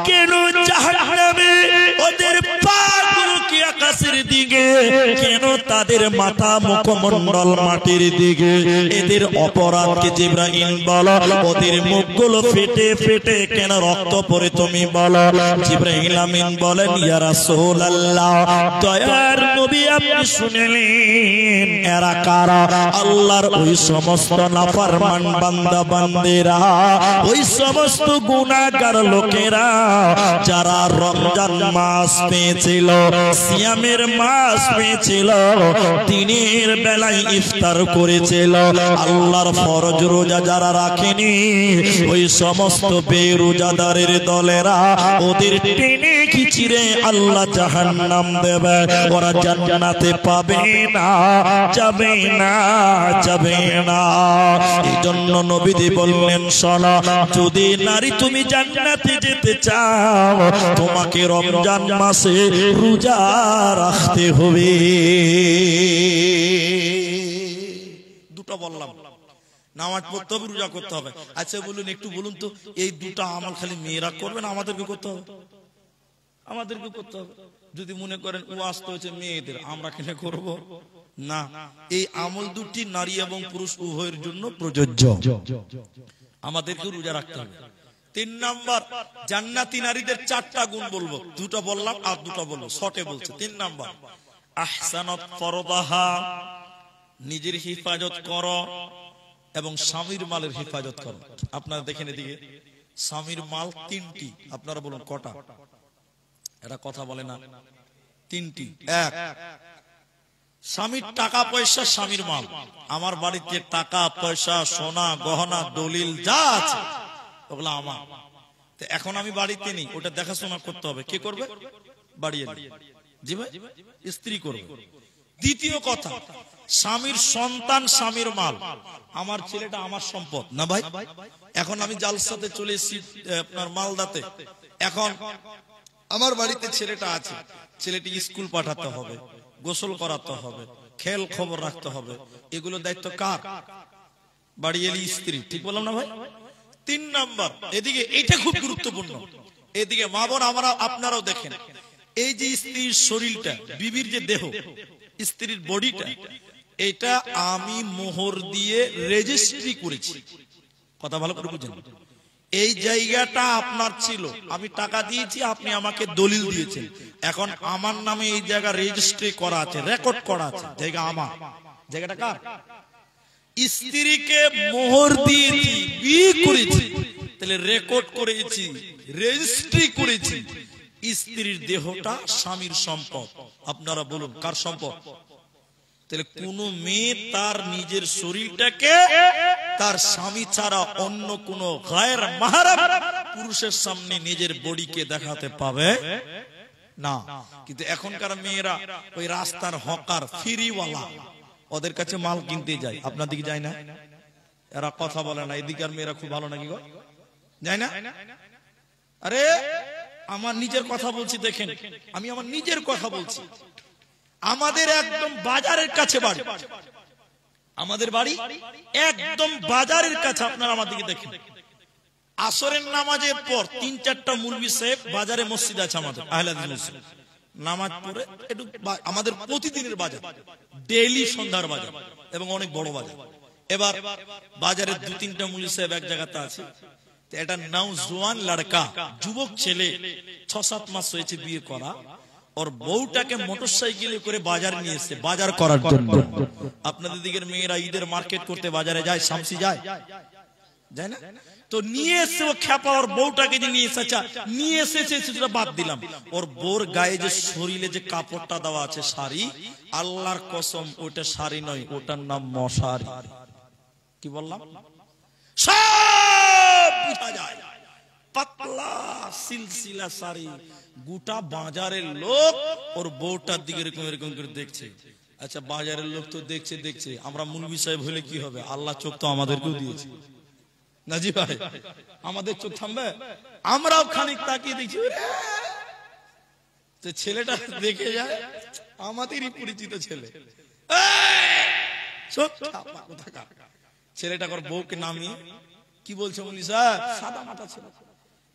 কেন জাহান্নামে ওদের পা গুলো কি আকাশের দিকে, কেন তাদের মাথা মুখমণ্ডল মাটির দিকে? এদের অপরাধকে জিবরাইল বলো, ওদের মুখগুলো ফেটে ফেটে কেন রক্ত পড়ে তুমি বলো। জিবরাইল আমিন বলেন, ইয়া রাসূলুল্লাহ, দয়ার নবী আপনি শুনলেন এরা কারা? আল্লাহর ওই সমস্ত নাফরমান বান্দা বান্দিরা, ওই সমস্ত গুনাহগার লোকেরা যারা রমজান মাস পেয়েছিল, সিয়ামের মাস পেয়েছিল, দিনের বেলায় ইফতার করেছিল, আল্লাহর ফরজ রোজা যারা রাখেনি, ওই সমস্ত বেরোজাদারের দলেরা ওদের টেনে খিচিরে আল্লাহ জাহান্নাম দেবে, ওরা জান্নাতে পাবে না, যাবে না, যাবে না। এই জন্য নবীজি বললেন, শোনো, যদি নারী তুমি জান্নাতে যেতে চাও, তোমাকে রমজান মাসে রোজা রাখতে হবে। দুটো বললাম, নামাজ পড়তে হবে, রোজা করতে হবে। আচ্ছা বলুন, একটু বলুন তো, এই দুটো আমল খালি মেয়েরা করবে না আমাদেরকে করতে হবে? আমাদেরকে করতে হবে। যদি মনে করেন ওয়াজ তো হচ্ছে মেয়েদের, আমরা কেন করব না? এই আমল দুটি নারী এবং পুরুষ উভয়ের জন্য প্রযোজ্য। আমাদেরকে রোজা রাখতে হবে। 3 নাম্বার, জান্নাতি নারীদের 4টা গুণ বলবো। দুটো বললাম আর দুটো বলবো, শর্টে বলছে। 3 নাম্বার, আহসানাত ফরদাহা, নিজের হিফাজত করো এবং স্বামীর মালের হিফাজত করো। আপনারা দেখেন এদিকে, স্বামীর মাল 3টি। আপনারা বলুন কটা? এটা কথা বলে না, 3টি। 1, স্বামীর টাকা পয়সা স্বামীর মাল। আমার বাড়িতে টাকা পয়সা, সোনা গহনা, দলিল যা আছে ওগুলো আমার। তো এখন আমি বাড়িতে নেই, ওটা দেখাশোনা করতে হবে। কে করবে? বাড়ি এলে। জি ভাই, স্ত্রী করবে। দ্বিতীয় কথা, স্বামীর সন্তান স্বামীর মাল। আমার ছেলেটা আমার সম্পদ না ভাই। এখন আমি জালসাতে চলে এসেছি আপনার মালদাতে, এখন আমার বাড়িতে ছেলেটা আছে, ছেলেটি স্কুল পাঠাতে হবে, গোসল করাতে হবে, খেল খবর রাখতে হবে, এগুলো দায়িত্ব কার? বাড়ি এলি স্ত্রী। ঠিক বললাম না ভাই? 3 নাম্বার, এদিকে এটা খুব গুরুত্বপূর্ণ, এদিকে মা বোন আমরা আপনারাও দেখেন, এই যে স্ত্রীর শরীরটা, বিবির যে দেহ, স্ত্রীর বডিটা, এটা আমি মোহর দিয়ে রেজিস্ট্রি করেছি। কথা ভালো করে বুঝেন। এই জায়গাটা আপনার ছিল, আমি টাকা দিয়েছি, আপনি আমাকে দলিল দিয়েছেন, এখন আমার নামে এই জায়গা রেজিস্ট্রি করা আছে, রেকর্ড করা আছে, জায়গা আমার। জায়গাটা কার? স্ত্রীকে মোহর দিয়েছি, বিয়ে করেছি, তাহলে রেকর্ড করেছি, রেজিস্ট্রি করেছি। স্ত্রীর দেহটা স্বামীর সম্পদ। আপনারা বলুন কার সম্পদ? তাহলে কোন মেয়ে তার নিজের শরীরটাকে তার স্বামী ছাড়া অন্য কোন গায়ের মাহরাম পুরুষের সামনে নিজের বডিকে দেখাতে পাবে না। কিন্তু এখনকার মেয়েরা ওই রাস্তার হকার, ফ্রিওয়ালা, ওদের কাছে মাল কিনতে যায়। আপনার দিকে যায় না? এরা কথা বলে না। এদিকার মেয়েরা খুব ভালো নাকি গো? যায় না? আরে আমার নিজের কথা বলছি, দেখেন, আমি আমার নিজের কথা বলছি। আমাদের একদম বাজারের কাছে বাড়ি, আমাদের বাড়ি একদম বাজারের কাছে। আপনারা আমার দিকে দেখেন, আসরের নামাজের পর 3-4টা মুলবি সাহেব বাজারে, মসজিদ আছে আমাদের আহলে হাদিস মসজিদ, নামাজ পড়ে একটু আমাদের প্রতিদিনের বাজার, ডেইলি সন্ধ্যার বাজার এবং অনেক বড় বাজার। এবার বাজারে 2-3টা মুলবি সাহেব এক জায়গাতে আছে। এটা নওজওয়ান লড়কা, যুবক ছেলে, 6-7 মাস হয়েছে বিয়ে করা, ওর বউটাকে মোটরসাইকেলে করে বাজারে নিয়ে এসেছে বাজার করার জন্য। আপনাদের দিকের মেয়েরা ঈদের মার্কেট করতে বাজারে যায়, শামসি যায়, যায় না? তো নিয়ে এসে ও খেপা, ওর বউটাকে যে নিয়ে এসেছে, নিয়ে এসেছে সেটা বাদ দিলাম, ওর বউর গায়ে যে শরীরে যে কাপড়টা দেওয়া আছে শাড়ি, আল্লাহর কসম ওটা শাড়ি নয়, ওটার নাম মশারি। কি বললাম? সব বুঝা যায়, পাতলা সিলসিলা শাড়ি। গোটা বাজারের লোক ওর বউটার দিকে এরকম এরকম করে দেখছে। আচ্ছা, বাজারের লোক তো দেখছে দেখছে, আমরা মুলবি সাহেব হলে কি হবে? আল্লাহ চোখ তো আমাদেরকেও দিয়েছে না জি ভাই? আমাদের চোখ থামবে? আমরাও খানিক তাকিয়ে দেখছি, ছেলেটা দেখে যায়, আমাদেরই পরিচিত ছেলে, ছেলেটা কর বউকে নামিয়ে কি বলছে? বলি স্যার সাদা মাথা ছেলে,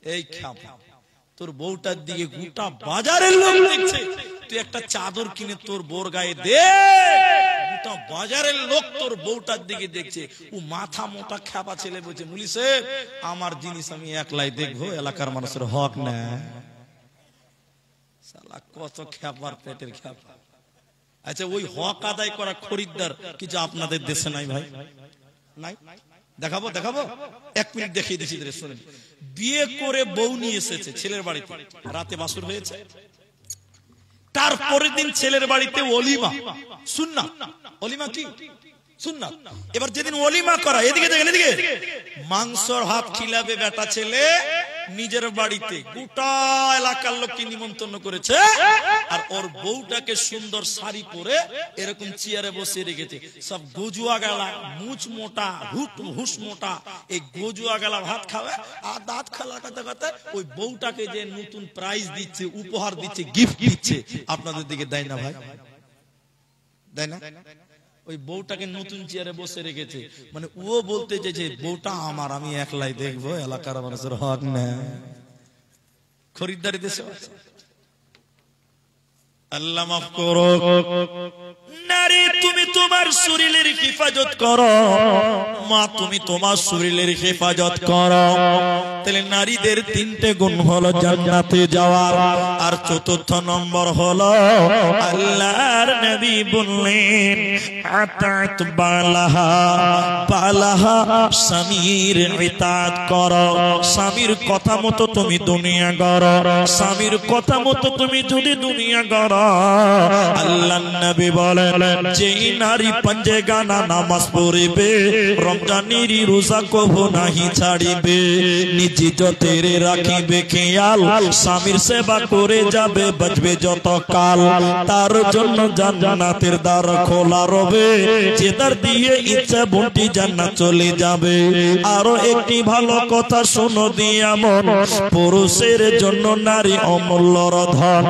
এই খাপা। তো তোর বউটার দিকে গোটা বাজারের লোক দেখছে, তুই একটা চাদর কিনে তোর বোর গায়ে দে, গোটা বাজারের লোক তোর বউটার দিকে দেখছে। ও মাথা মোটা খ্যাপা ছেলে বলছে, মুলি সাহেব আমার জিনিস আমি একলাই দেখবো, এলাকার মানুষের হক না। শালা কত খ্যাপার পেটের খ্যাপা। আচ্ছা ওই হক আদায় করা খরিদ্দার কিছু আপনাদের দেশে নাই ভাই? নাই? দেখাবো দেখাবো, 1 মিনিট দেখিয়ে দিচ্ছি। শুনেন, বিয়ে করে বউ নিয়ে এসেছে ছেলের বাড়িতে, রাতে বাসর হয়েছে, তারপরের দিন ছেলের বাড়িতে ওলিমা। সুন্নাত। ওলিমা কি? সুন্নাত। এবার যেদিন ওলিমা করা, এদিকে দেখেন, এদিকে মাংসর হাত খিলাবে বেটা ছেলে নিজের বাড়িতে, গোটা এলাকার লোককে নিমন্ত্রণ করেছে, আর ওর বউটাকে সুন্দর শাড়ি পরে এরকম চেয়ারে বসে রেখেছে। সব গজুয়া গেলা, মুচ মোটা, হুস মোটা, এই গজুয়া গেলা ভাত খাবে, আর দাঁত খেলা করতে করতে ওই বউটাকে যে নতুন প্রাইজ দিচ্ছে, উপহার দিচ্ছে, গিফট দিচ্ছে, আপনাদের দিকে দেয় না ভাই? দেয় না? ওই বউটাকে নতুন চেয়ারে বসে রেখেছে, মানে ও বলতে যে বউটা আমার, আমি একলাই দেখবো, এলাকার মানুষের হক না। খরিদ্দারি দেশে আল্লাহ মাফ করো। নারী তুমি তোমার শরীরের হেফাজত করো, মা তুমি তোমার শরীরের হেফাজত করো। তাহলে নারীদের 3টে গুণ হলো জান্নাতে যাওয়ার, আর 4র্থ নম্বর হলো আল্লাহর নবী বললেন আতাত বালাহা, বালাহা স্বামীর ইতাআত করো। স্বামীর কথা মতো তুমি দুনিয়া করো, স্বামীর কথা মতো তুমি যদি দুনিয়া করো, আল্লাহর নবী বলেন যেই নারী পাঞ্জেগানা নামাজ পড়িবে, রমজানের রোজা কভু নাহি ছাড়িবে, নিজ ইজ্জতের রাখিবে খেয়াল, স্বামীর সেবা করে যাবে, বাঁচবে যত কাল, তার জন্য জান্নাতের দ্বার খোলা রবে, যে দ্বার দিয়ে ইচ্ছা বন্টি জান্নাত চলে যাবে। আরো একটি ভালো কথা শোনো দিয়া মন, পুরুষের জন্য নারী অমূল্য ধন,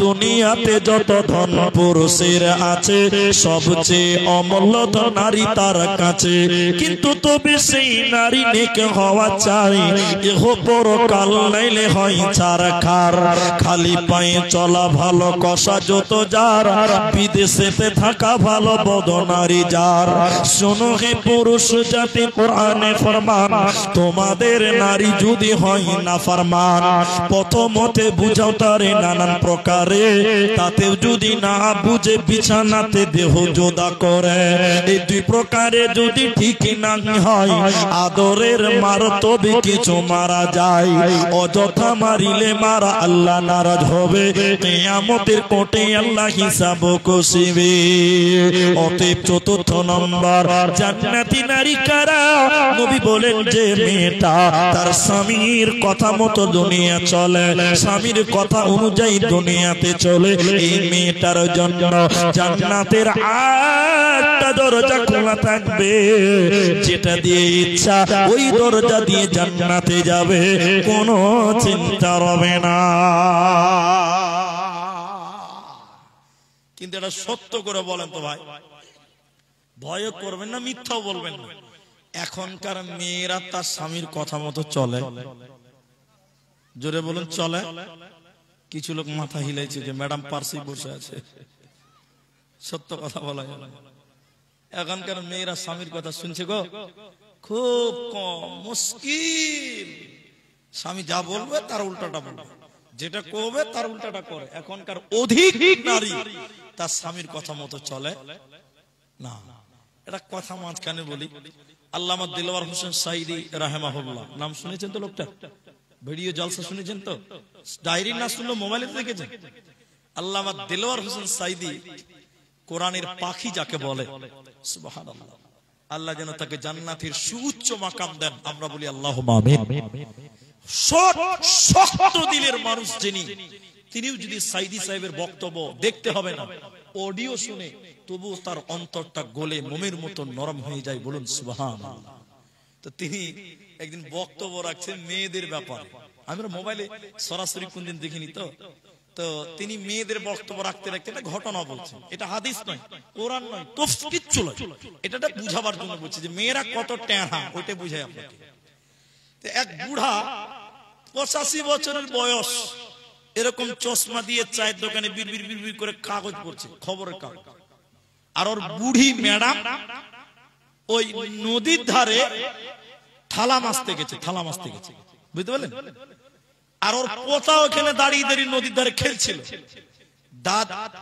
দুনিয়াতে যত ধন পুরুষের আছে, সবচেয়ে অমূল্য ধন নারী তার কাছে। কিন্তু তবে সেই নারী নেক হওয়া চাই, এহ পরকাল নাইলে হয় ছারখার। খালি পায়ে চলা ভালো, কষা যত যার, বিদেশেতে থাকা ভালো, বদনারী যার। শোনো হে পুরুষ জাতি, কোরআনে ফরমান, তোমাদের নারী যদি হয় না ফরমান, প্রথমতে বুঝাও তারে নানান প্রকারে, তাতেও যদি না বুঝে বিছানাতে দেহ জোদা করে। এই 2 প্রকারে যদি ঠিক না হয়, আদরের মার তবে কিছু মারা যায়, অযথা মারিলে মারা আল্লাহ নারাজ হবে, কিয়ামতের কোর্টে আল্লাহ হিসাব কষিবে। অতএব 4র্থ নম্বর জান্নাতি নারী কারা? নবী বলেন যে মেয়েটা তার স্বামীর কথা মতো দুনিয়া চলে, স্বামীর কথা অনুযায়ী দুনিয়াতে চলে, এই মেয়েটার জন্য জান্নাতের 8টা দরজা খোলা থাকবে, যেটা দিয়ে ইচ্ছা ওই দরজা দিয়ে জান্নাতে যাবে, কোনো চিন্তা হবে না। কিন্তু এটা সত্য করে বলেন তো ভাই, ভয় করবেন না, মিথ্যাও বলবেন না। এখনকার মেয়েরা তার স্বামীর কথা মতো চলে? জোরে বলুন, চলে? কিছু লোক মাথা হিলাইছে যে ম্যাডাম পার্সি বসে আছে। সত্য কথা বলা গেল, এখনকার মেয়েরা স্বামীর কথা শুনছে গো খুব কম, মুশকিল। স্বামী যা বলবে তার উল্টাটা বলবে, যেটা করবে তার উল্টাটা করে। এখনকার অধিক নারী তার স্বামীর কথা মতো চলে না। এটা কথা মাঝখানে বলি, আল্লামা দিলওয়ার হোসেন সাইদি রাহেমাহুল্লাহ, নাম শুনেছেন তো লোকটা? ভিডিও জলসা শুনেছেন তো? ডায়েরি না শুনলো মোবাইলে দেখেছেন? আল্লামা দিলওয়ার হোসেন সাইদি কোরআনের পাখি যাকে বলে, সুবহানাল্লাহ, আল্লাহ যেন তাকে জান্নাতের সুউচ্চ মাকাম দেন, আমরা বলি আল্লাহুম্মা আমিন। শক্ত দিলের মানুষ যিনি, তিনিও যদি সাইদি সাহেবের বক্তব্য দেখতে হবে না, অডিও শুনে তবু তার অন্তরটা গলে মোমের মতো নরম হয়ে যায়, বলুন সুবহানাল্লাহ। তো তিনি একদিন বক্তব্য রাখছেন মেয়েদের ব্যাপারে, আমরা মোবাইলে সরাসরি কোনদিন দেখিনি তো, তো তিনি মেয়েদের বক্তব্য রাখতে রাখতে একটা ঘটনা বলছেন। এটা হাদিস নয়, কোরআন নয়, তফসির কিচ্ছু নয়, এটা বুঝাবার জন্য বলছে যে মেয়েরা কত টেঁড়া, ওইটা বুঝায় আপনাকে। এক বুড়া 85 বছরের বয়স, এরকম চশমা দিয়ে চায়ের দোকানে বিড়বিড় বিড়বিড় করে কাগজ পড়ছে, খবরের কাগজ। আর ওর বুড়ি ম্যাডাম ওই নদীর ধারে থালা মাছতে গেছে, থালা মাছতে গেছে, বুঝতে পারলেন? আর ওর পোতা ওখানে দাঁড়িয়ে দাঁড়িয়ে নদীর ধারে খেলছিল।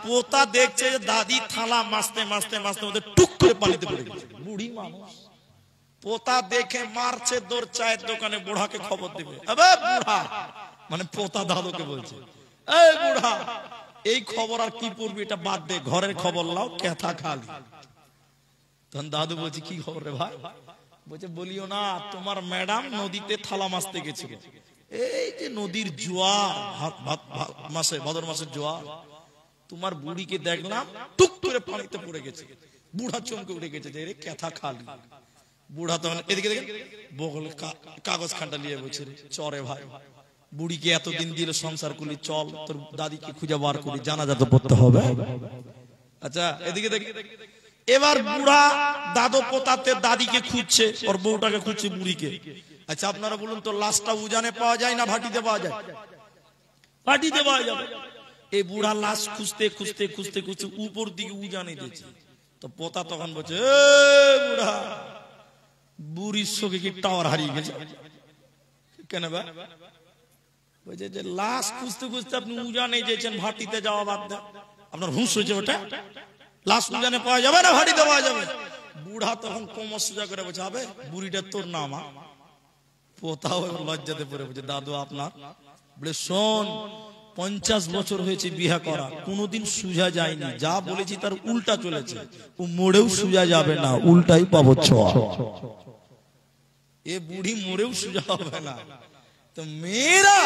পোতা দেখছে যে দাদি থালা মাছতে মাছতে মাছতে মধ্যে টুক করে পানিতে পড়ে গেছে। বুড়ি মানুষ, পোতা দেখে মারছে দৌড় চায়ের দোকানে বুড়াকে খবর দেবে। আবে বুড়া, মানে পোতা দাদুকে বলছে, এই বুড়া, এই খবর আর কি পড়বি, এটা বাদ দে, ঘরের খবর লাও, কেথা খালি। তখন দাদু বলছে, কি খবর রে ভাই? বলছে, বলিও না, তোমার ম্যাডাম নদীতে থালা মাছতে গেছিল, এই যে নদীর জোয়ার, মাসে ভাদর মাসের জোয়ার, তোমার বুড়িকে দেখলাম টুক করে পানিতে পড়ে গেছে। বুড়া চমকে উঠে গেছে যে কেথা খালি। বুড়া তখন এদিকে দেখেন বগলে কাগজ খানটা নিয়ে বলছে, চরে ভাই, বুড়িকে এতদিন দিল সংসার করলি, চল তোর দাদিকে খুঁজে বার করি, জানাজা তো পড়তে হবে। আচ্ছা এদিকে দেখ, এবার বুড়া দাদু পোতাতে দাদিকে খুঁজছে, ওর বউটাকে খুঁজছে, বুড়িকে। আচ্ছা আপনারা বলুন তো, লাশটা উজানে পাওয়া যায় না ভাটিতে পাওয়া যায়? ভাটিতে পাওয়া যাবে। এই বুড়া লাশ খুঁজতে খুঁজতে খুঁজতে খুঁজতে উপর দিকে উজানে দিয়েছে। তো পোতা তখন বলছে, বুড়া, বুড়ির চোখে কি টাওয়ার হারিয়ে গেছে? কেন বা? বলছে যে লাশ খুঁজতে খুঁজতে আপনি উজানে যেছেন, ভাটিতে যাওয়া বাদ দেন, আপনার হুঁশ হয়েছে ওটা? লাশ উজানে পাওয়া যাবে না ভাটিতে পাওয়া যাবে? বুড়া তখন কোমর সোজা করে বলছে, হবে বুড়িটা তোর নাম? পোতাও লজ্জাতে পড়ে বলছে, দাদু আপনার? বলে, শোন, 50 বছর হয়েছে বিয়ে করা, কোনোদিন সুজা যায়নি, যা বলেছি তার উল্টা চলেছে, ও মোড়েও সুজা যাবে না, উল্টাই পাবো ছোঁয়া। এ বুড়ি মোড়েও সুজা হবে না। তো মেয়েরা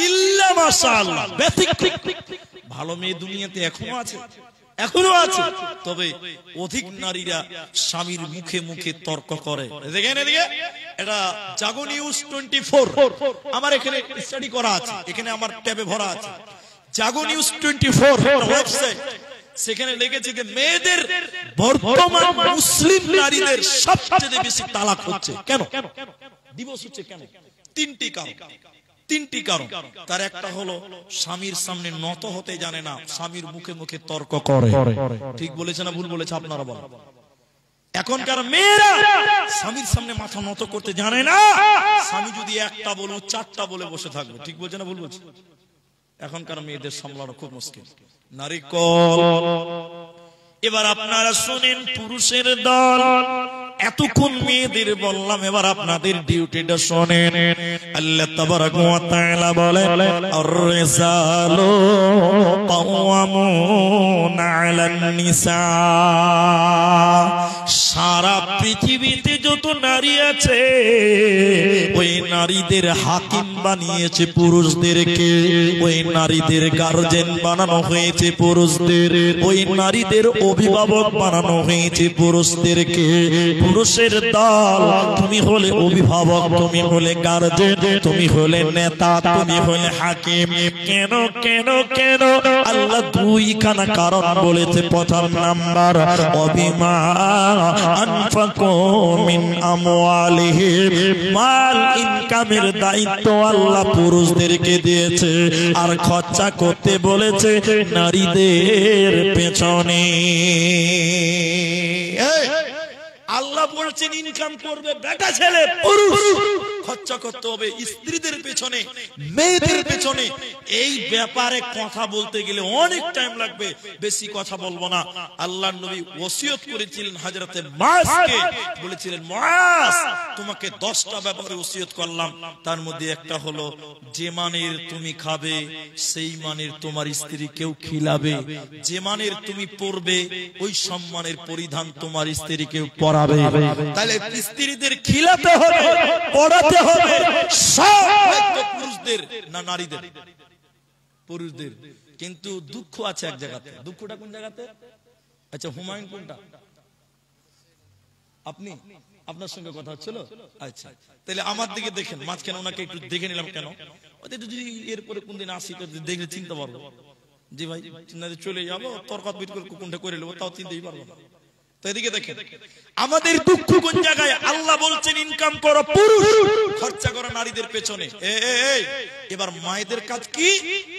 ইল্লা মাশাআল্লাহ ব্যতিক্রম, ভালো মেয়ে দুনিয়াতে এখনো আছে, এখনো আছে, তবে অধিক নারীরা স্বামীর মুখে মুখে তর্ক করে। দেখেন এদিকে, এটা জাগো নিউজ 24 আমার এখানে স্টাডি করা আছে, এখানে আমার ট্যাবে ভরা আছে। জাগো নিউজ 24 ওয়েবসাইট, সেখানে লিখেছে যে মেয়েদের বর্তমান মুসলিম নারীদের সবচেয়ে বেশি তালাক হচ্ছে। কেন ডিভোর্স হচ্ছে? কেন? তিনটি কারণ। তার একটা হলো স্বামীর সামনে নত হতে জানে না, স্বামীর মুখে মুখে তর্ক করে। ঠিক বলেছে না ভুল বলেছে আপনারা বলেন? এখনকার মেয়েরা স্বামীর সামনে মাথা নত করতে জানে না, স্বামী যদি একটা বলে 4টা বলে বসে থাকবে। ঠিক বলছে না ভুল বলছে? এখনকার মেয়েদের সামলানো খুব মুশকিল। নারীকল। এবার আপনারা শুনেন, পুরুষের দল, এতক্ষণ মেয়েদের বললাম, এবার আপনাদের ডিউটিটা শোনেন। আল্লাহ তাবারাকা ওয়া তাআলা বলেন, আর-রিজালু কাওয়ামুনা আলান নিসা। সারা পৃথিবীতে যত নারী আছে, ওই নারীদের হাকিম বানিয়েছে পুরুষদেরকে, ওই নারীদের গার্জেন বানানো হয়েছে পুরুষদের, ওই নারীদের অভিভাবক বানানো হয়েছে পুরুষদেরকে। পুরুষের দল, তুমি হলে অভিভাবক, তুমি হলে গার্জেন, তুমি হলে নেতা, তুমি হলে হাকিম। কেন কেন কেন? আল্লাহ 2খানা কারণ বলেছে। প্রথম নাম্বার, অবিমা আনফাকু মিন আমওয়ালিহিম, মাল ইনকামের দায়িত্ব আল্লাহ পুরুষদেরকে দিয়েছে, আর খরচা করতে বলেছে নারীদের পেছনে। আল্লাহ বলছেন ইনকাম করবে বেটা ছেলে পুরুষ, খরচা করতে হবে স্ত্রীদের পেছনে, মেয়েদের পেছনে। এই ব্যাপারে কথা বলতে গেলে অনেক টাইম লাগবে, বেশি কথা বলবো না। আল্লাহর নবী ওসিয়ত করেছিলেন হযরতে মুআজকে, বলেছিলেন, মুআজ, তোমাকে 10টা ব্যাপারে ওসিয়ত করলাম, তার মধ্যে একটা হলো যে মানের তুমি খাবে সেই মানের তোমার স্ত্রী কেউ খিলাবে, যে মানের তুমি পরবে ওই সম্মানের পরিধান তোমার স্ত্রীকে পরাবে। তাহলে স্ত্রীদের খিলাতে হবে, পড়াতে হবে, সব দায়িত্ব পুরুষদের না নারীদের? পুরুষদের। কিন্তু দুঃখ আছে এক জায়গাতে। দুঃখটা কোন জায়গাতে? আচ্ছা, হুমায়ুন কোনটা? আপনি, আপনার সঙ্গে কথা হচ্ছিল? আচ্ছা, তাহলে আমার দিকে দেখেন, মাঝখানে ওনাকে একটু দেখে নিলাম। কেন? যদি এরপরে কোনদিন আসি তো দেখলে চিনতে পারবো। জি ভাই, চলে যাবো, তর্ক বিতর্ক কোনটা করে নেবো, তাও চিনতেই পারবো না। তো এদিকে দেখেন আমাদের দুঃখ কোন জায়গায়। আল্লাহ বলছেন ইনকাম করো, পুরুষ খরচা করো নারীদের পেছনে। এবার মায়েদের কাজ কি?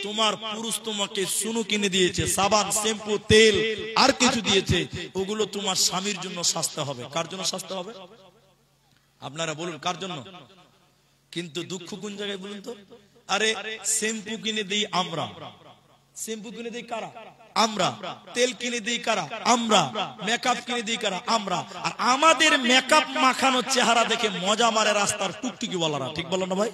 তোমার পুরুষ তোমাকে সুনু কিনে দিয়েছে, সাবান, শ্যাম্পু, তেল আর কিছু দিয়েছে, ওগুলো তোমার স্বামীর জন্য সাজতে হবে। কার জন্য সাজতে হবে আপনারা বলুন, কার জন্য? কিন্তু দুঃখ কোন জায়গায় বলুন তো? আরে শ্যাম্পু কিনে দিই আমরা, শ্যাম্পু কিনে দিই কারা? আমরা। তেল কিনে দিই কারা? আমরা। মেকআপ কিনে দিই কারা? আমরা। আর আমাদের মেকআপ মাখানো চেহারা দেখে মজা মারে রাস্তার টুকটুকি বলারা, ঠিক বলো না ভাই?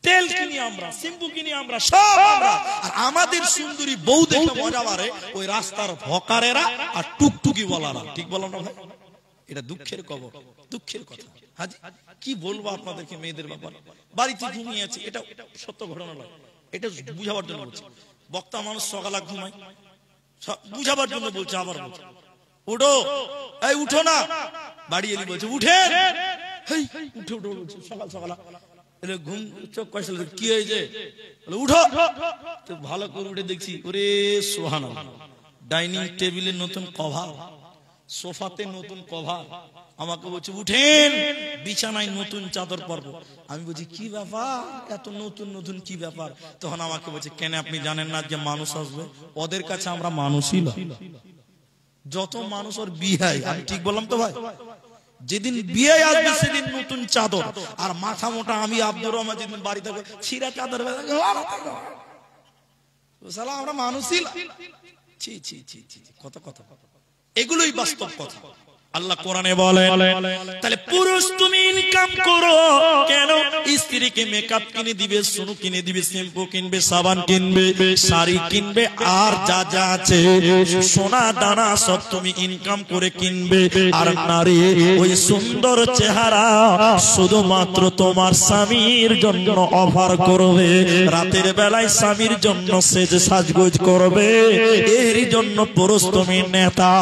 তেল কিনি আমরা, শ্যাম্পু কিনি আমরা, সব আমরা। আর আমাদের সুন্দরী বউ দেখে মজা মারে ওই রাস্তার ভকারেরা আর টুকটুকি বলারা, ঠিক বলো না ভাই? এটা দুঃখের খবর, দুঃখের কথা। হাজি কি বলবো আপনাদেরকে মেয়েদের ব্যাপারে। বাড়িতে ঘুমিয়ে আছে, এটা সত্য ঘটনা নয়, এটা বুঝাবার জন্য বলছি। বক্তা মানুষ সকালে ঘুমায়, বুঝাবার জন্য বলছে। আবার বলছে উঠো, এই উঠো না, বাড়ি এলি বলছে উঠে, উঠে উঠো বলছে সকাল সকাল। ঘুম চোখ কয়েছে, কি হয়েছে? উঠো। তো ভালো করে উঠে দেখছি, ওরে সুবহানাল্লাহ, ডাইনিং টেবিলে নতুন কভার, সোফাতে নতুন কভার। আমাকে বলছে উঠেন, বিছানায় নতুন চাদর পরবো। আমি বলছি কি ব্যাপার, এত নতুন নতুন কি ব্যাপার? তখন আমাকে বলছে কেন আপনি জানেন না যে মানুষ আসবে? ওদের কাছে আমরা মানুষই না, যত মানুষ ওর বিয়ে। আমি ঠিক বললাম তো ভাই? যেদিন বিয়ে আসবে সেদিন নতুন চাদর, আর মাথা মোটা আমি আব্দুর রহমান যেদিন বাড়ি থাকবো ছিঁড়া চাদর, আমরা মানুষই না। ছি ছি ছি ছি, কত কথা। এগুলোই বাস্তব কথা। আল্লাহ কোরআনে বলেন, তাহলে পুরুষ তুমি ইনকাম করো কেন? স্ত্রীকে মেকআপ কিনে দিবে, সুনু কিনে দিবে, শ্যাম্পু কিনবে, সাবান কিনবে, শাড়ি কিনবে, আর যা যা আছে সোনা দানা সব তুমি ইনকাম করে কিনবে। আর নারী ওই সুন্দর চেহারা শুধুমাত্র তোমার স্বামীর জন্য অফার করবে, রাতের বেলায় স্বামীর জন্য সেজে সাজগোজ করবে। এর জন্য পুরুষ তুমি নেতা।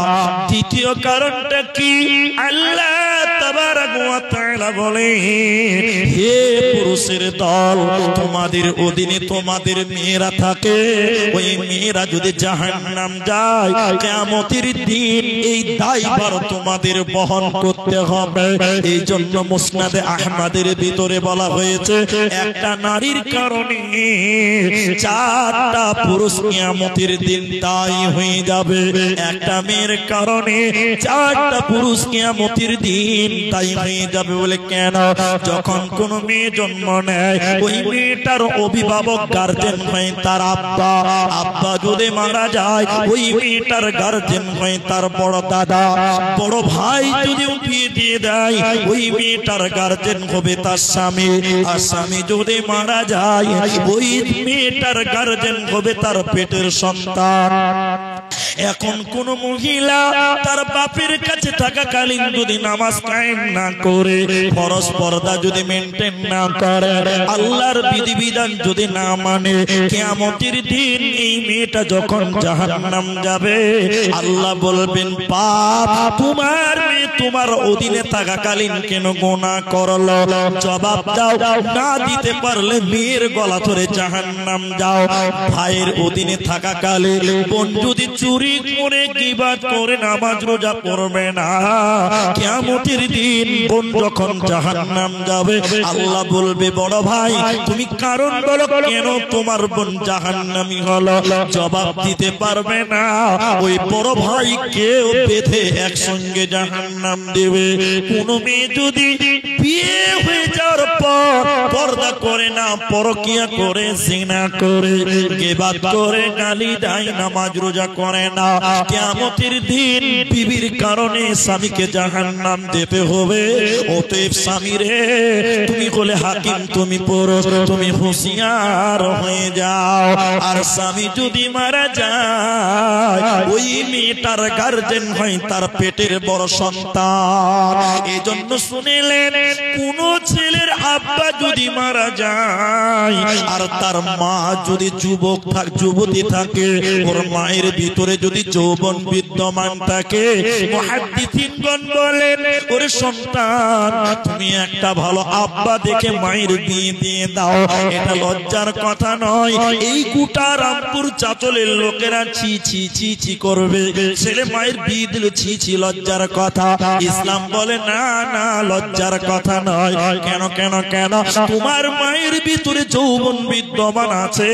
দ্বিতীয় কারণটা কি? আল্লাহ তাবারাক ওয়া তাআলা বলে, হে পুরুষের দল, তোমাদের অধীনে তোমাদের মেয়েরা থাকে, ওই মেয়েরা যদি জাহান্নাম যায় কিয়ামতের দিন এই দায়ভার তোমাদের বহন করতে হবে। এই জন্য মুসনাদে আহমদের ভিতরে বলা হয়েছে, একটা নারীর কারণে 4টা পুরুষ কিয়ামতের দিন দায়ী হয়ে যাবে। একটা মেয়ের কারণে 4টা পুরুষ কিয়ামতের দিন দায়ী হয়ে যাবে। বলে কেন? যখন কোন মেয়ে জন্ম নেয়, ওই মেয়েটার অভিভাবক গার্জেন হয় তার আব্বা। আব্বা যদি মারা যায়, ওই মেয়েটার গার্জেন হয় তার বড় দাদা। বড় ভাই যদি বিয়ে দিয়ে দেয়, ওই মেয়েটার গার্জেন হবে তার স্বামী। আর স্বামী যদি মারা যায়, ওই মেয়েটার গার্জেন হবে তার পেটের সন্তান। এখন কোন মহিলা তার বাপের কাছে থাকাকালীন যদি নামাজ কায়েম না করে, ফরজ পর্দা যদি মেইনটেইন না করে, আল্লাহর বিধিবিধান যদি না মানে, কিয়ামতের দিন এই মেয়েটা যখন জাহান্নাম যাবে, আল্লাহ বলবেন পাপ তোমার মেয়ে তোমার অধীনে থাকাকালীন কেন গুনাহ করলো? জবাব দাও। না দিতে পারলে মেয়ের গলা ধরে জাহান্নাম যাও। ভাইয়ের অধীনে থাকাকালে বোন যদি চুরি করে, গীবত করে, নামাজ রোজা পড়বে না, কিয়ামতের দিন বোন যখন জাহান্নাম যাবে, আল্লাহ বলবে বড় ভাই তুমি কারণ বলো কেন তোমার বোন জাহান্নামী হলো? জবাব দিতে পারবে না। ওই বড় ভাই কেউ বেঁধে একসঙ্গে জাহান্নাম দেবে। কোন মেয়ে যদি বিয়ে হয়ে যাওয়ার পর পর্দা করে না, পরকিয়া করে, জিনা করে, গীবত করে, গালি দেয়, নামাজ রোজা করে না, কিয়ামতের দিন বিবির কারণে স্বামীকে জাহান্নাম যেতে হবে। অতএব স্বামী রে, তুমি হলে হাকিম, তুমি পুরুষ, তুমি হুঁশিয়ার হয়ে যাও। আর স্বামী যদি মারা যায়, ওই মেয়েটার গার্জেন হয় তার পেটের বড় সন্তান। এই জন্য শুনিলেন, কোন ছেলের আব্বা যদি মারা যায় আর তার মা যদি যুবতী থাকে, ওর মায়ের ভিতরে যদি যৌবন বিদ্যমান থাকে, মুহাদ্দিসিনগণ বলেন ওরে সন্তান তুমি একটা ভালো আব্বা দেখে মায়ের বিয়ে দিয়ে দাও। এটা লজ্জার কথা নয়। এই গোটা রামপুর চাচলের লোকেরা ছি ছি ছি ছি করবে, ছেলে মায়ের বিয়ে দিল, ছি ছি লজ্জার কথা। ইসলাম বলে না না, লজ্জার কথা নয়। কেন কেন কেন? তোমার মায়ের ভিতরে যৌবন বিদ্যমান আছে।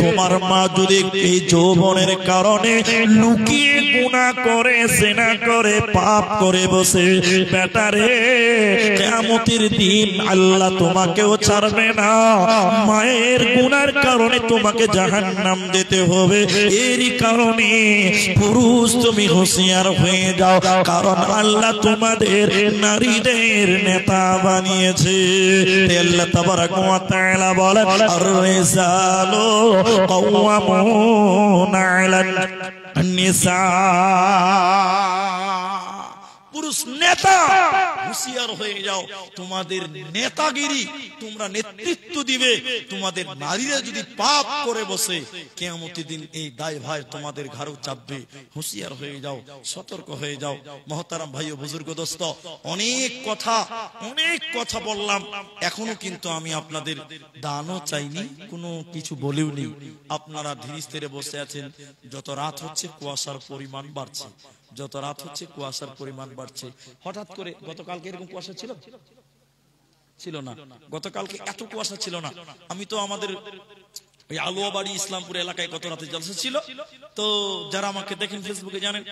তোমার মা যদি এই যৌবনের কারণে লুকিয়ে গুনাহ করে, জিনা করে, পাপ করে বসে, বেটারে কিয়ামতের দিন আল্লাহ তোমাকেও ছাড়বে না। মায়ের গুনার কারণে তোমাকে জাহান্নাম যেতে হবে। এরই কারণে পুরুষ তুমি হুঁশিয়ার হয়ে যাও, কারণ আল্লাহ তোমাদের নারীদের নেতা বানিয়েছে। আল্লাহ তাবারাক ওয়া তাআলা বলেন আর-রিজালু কাওয়ামুনা আলান নিসা। পুরুষ নেতা, হুঁশিয়ার হয়ে যাও। তোমাদের নেতাগিরি, তোমরা নেতৃত্ব দিবে। তোমাদের নারীরা যদি পাপ করে বসে, কিয়ামতের দিন এই দায় ভাই তোমাদের ঘাড়ও চাপবে। হুঁশিয়ার হয়ে যাও, সতর্ক হয়ে যাও। মহতারাম ভাই ও বুজুর্গ দোস্ত, অনেক কথা বললাম। এখনো কিন্তু আমি আপনাদের দানও চাইনি, কোনো কিছু বলেও নি। আপনারা ধীরে স্থিরে বসে আছেন। যত রাত হচ্ছে কুয়াশার পরিমাণ বাড়ছে, যত রাত হচ্ছে কুয়াশার পরিমাণ বাড়ছে। হঠাৎ করে গতকালকে এরকম কুয়াশা ছিল না। গতকালকে এত কুয়াশা ছিল না। আমি তো আমাদের ওই আলুয়াবাড়ি ইসলামপুর এলাকায় গত রাতে জলসা ছিল, তো যারা আমাকে দেখেন ফেসবুকে জানেন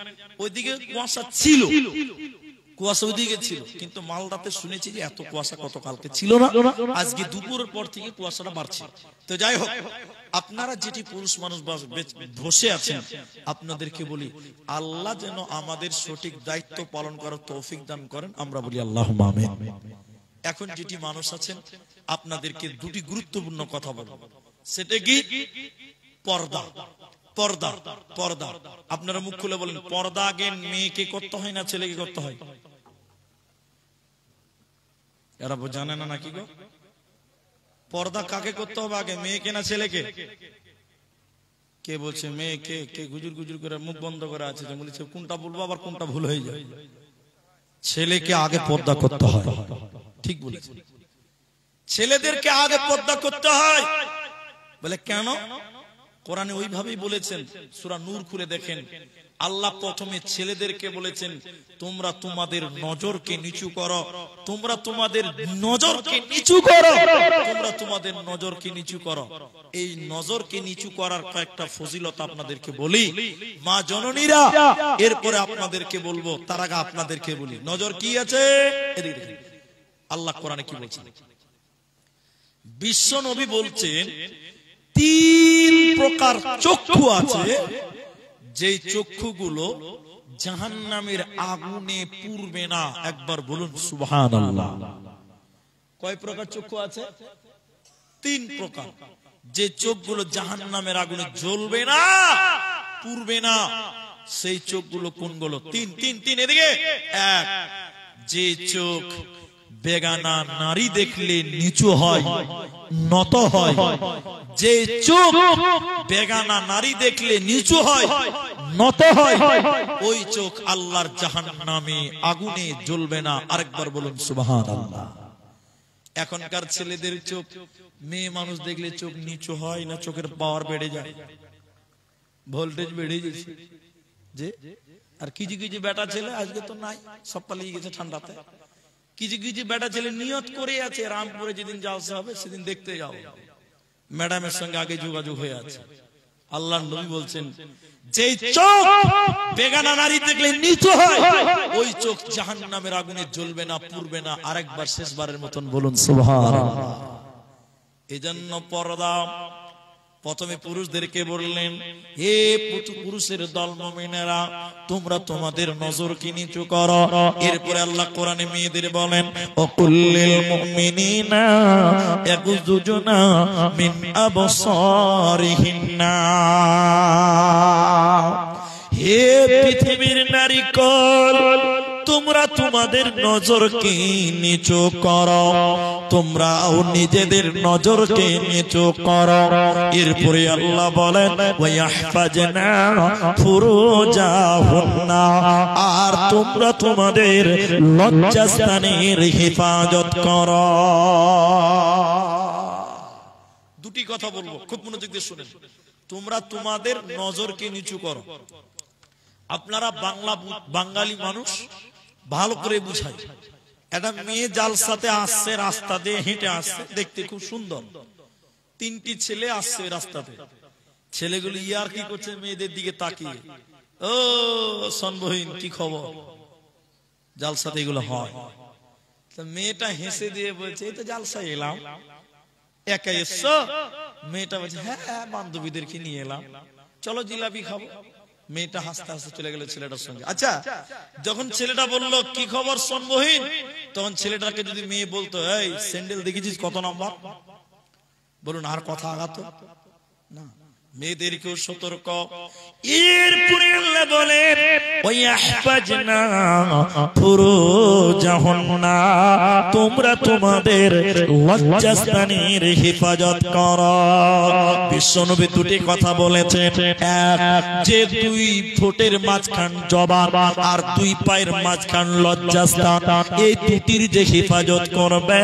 ওইদিকে কুয়াশা ছিল, কুয়াশা ওইদিকে ছিল। কিন্তু মালদাতে শুনেছি যে এত কুয়াশা গতকালকে ছিল না। আজকে দুপুরের পর থেকে কুয়াশাটা বাড়ছে। তো যাই হোক, আপনারা যেটি পুরুষ মানুষ বসে আছেন, আপনাদেরকে বলি আল্লাহ যেন আমাদের সঠিক দায়িত্ব পালন করার তৌফিক দান করেন। আমরা বলি আল্লাহুম্মা আমিন। এখন যেটি মানুষ আছেন, আপনাদেরকে দুটি গুরুত্বপূর্ণ কথা বলবো। সেটা কি? পর্দা। পর্দা পর্দা আপনারা মুখ খুলে বলেন, পর্দা আগে মেয়েকে করতে হয় না ছেলেকে করতে হয়? এরা জানে না নাকি গো? পর্দা কাকে করতে হবে আগে, মেয়েকে না ছেলেকে? কে বলছে মেয়েকে? কে গুজুর গুজুর করে মুখ বন্ধ করে আছে, যে বলেছে কোনটা বলবো আবার কোনটা ভুল হয়ে যায়। ছেলেকে আগে পর্দা করতে হয়। ঠিক বলেছে, ছেলেদেরকে আগে পর্দা করতে হয়। বলে কেন? কোরআনে ওইভাবেই বলেছেন। সূরা নূর খুলে দেখেন, আল্লাহ প্রথমে ছেলেদেরকে বলেছেন তোমরা তোমাদের নজরকে নিচু করো, তোমরা তোমাদের নজরকে নিচু করো, তোমরা তোমাদের নজরকে নিচু করো। এই নজরকে নিচু করার কয়েকটা ফজিলত আপনাদেরকে বলি মা জননীরা, এরপরে আপনাদেরকে বলবো। তার আগে আপনাদেরকে বলি নজর কি আছে। আল্লাহ কোরআনে কি বলছেন? বিশ্ব নবী বলছেন 3 প্রকার চক্ষু আছে, যেই চক্ষুগুলো জাহান্নামের আগুনে পুড়বে না। একবার বলুন সুবহানাল্লাহ। কয় প্রকার চক্ষু আছে? 3 প্রকার। যে চোখগুলো জাহান্নামের আগুনে জ্বলবে না, পুড়বে না, সেই চোখগুলো কোনগুলো? 3 এদিকে। 1, যে চোখ বেগানা নারী দেখলে নিচু হয়, নত হয়। যে চোখ বেগানা নারী দেখলে নিচু হয়, নত হয়, ওই চোখ আল্লাহর জাহান্নামে আগুনে জ্বলবে না। আরেকবার বলুন সুবহানাল্লাহ। এখনকার ছেলেদের চোখ, মেয়ে মানুষ দেখলে চোখ নিচু হয় না, চোখের পাওয়ার বেড়ে যায়, ভোল্টেজ বেড়ে যাচ্ছে। যে আর কিছু কিছু বেটা ছেলে আজকে তো নাই, সব পালিয়ে গেছে ঠান্ডাতে। কিছু কিছু বেটা ছেলে নিয়ত করে আছে রামপুরে যেদিন জালসা হবে সেদিন দেখতে যাও, ম্যাডামের সঙ্গে আগে যোগাযোগ হয়ে আছে। আল্লাহর নবী বলছেন যে চোখ বেগানা নারী দেখলে নিচু হয়, ওই চোখ জাহান্নামের আগুনে জ্বলবে না, পুড়বে না। আরেকবার শেষবারের মতন বলুন সুবহানাল্লাহ। এজন্য পর্দা প্রথমে পুরুষদেরকে বললেন, হে পুরুষের দল মুমিনেরা, তোমরা তোমাদের নজরকে নিচু করো। এরপরে আল্লাহ কোরআনে মেয়েদের বলেন, ওয়াকুল্লিল মুমিনিনা ইয়াগুযুনা মিন আবসারিহিন্না। হে পৃথিবীর নারীকুল, তোমরা তোমাদের নজরকে নিচু করো, তোমরাও নিজেদের নজরকে নিচু করো। এরপরে আল্লাহ বলেন ওয়াহফাজনা ফুরুজাহুন্না, আর তোমরা তোমাদের লজ্জাস্থানের হেফাজত করো। দুটি কথা বলবো, খুব মনোযোগ দিয়ে শুনেন। তোমরা তোমাদের নজরকে নিচু করো। আপনারা বাঙালি মানুষ, ভালো করে বুঝাই। একটা মেয়ে জালসাতে আসছে, রাস্তা দিয়ে হেঁটে আসছে, দেখতে খুব সুন্দর। তিনটি ছেলে আসছে রাস্তাতে, ছেলেগুলো ইয়ার কি করছে মেয়েদের দিকে তাকিয়ে, ও সনবহীন কি খবর, জালসাতে এগুলো হয়। মেয়েটা হেসে দিয়ে বলছে এই তো জালসায় এলাম। একা এসছো? মেয়েটা বলছে হ্যাঁ বান্ধবীদেরকে নিয়ে এলাম, চলো জিলাপি খাবো। মেয়েটা হাসতে হাসতে চলে গেল ছেলেটার সঙ্গে। আচ্ছা, যখন ছেলেটা বললো কি খবর সনবহীন, তখন ছেলেটাকে যদি মেয়ে বলতো এই স্যান্ডেল দেখেছিস কত নাম্বার, বলুন আর কথা আগাতো না। মেয়েদেরকেও সতর্ক। এরপরে আল্লাহ বলেন ওয়াহফাজনা ফুরুজাহুন্না, তোমরা তোমাদের লজ্জাস্থানের হেফাজত করো। বিশ্বনবী দুটি কথা বলেছেন, এক যে দুই ঠোঁটের মাঝখান জবান আর দুই পায়ের মাঝখান লজ্জাস্থান, এই দুটির যে হেফাজত করবে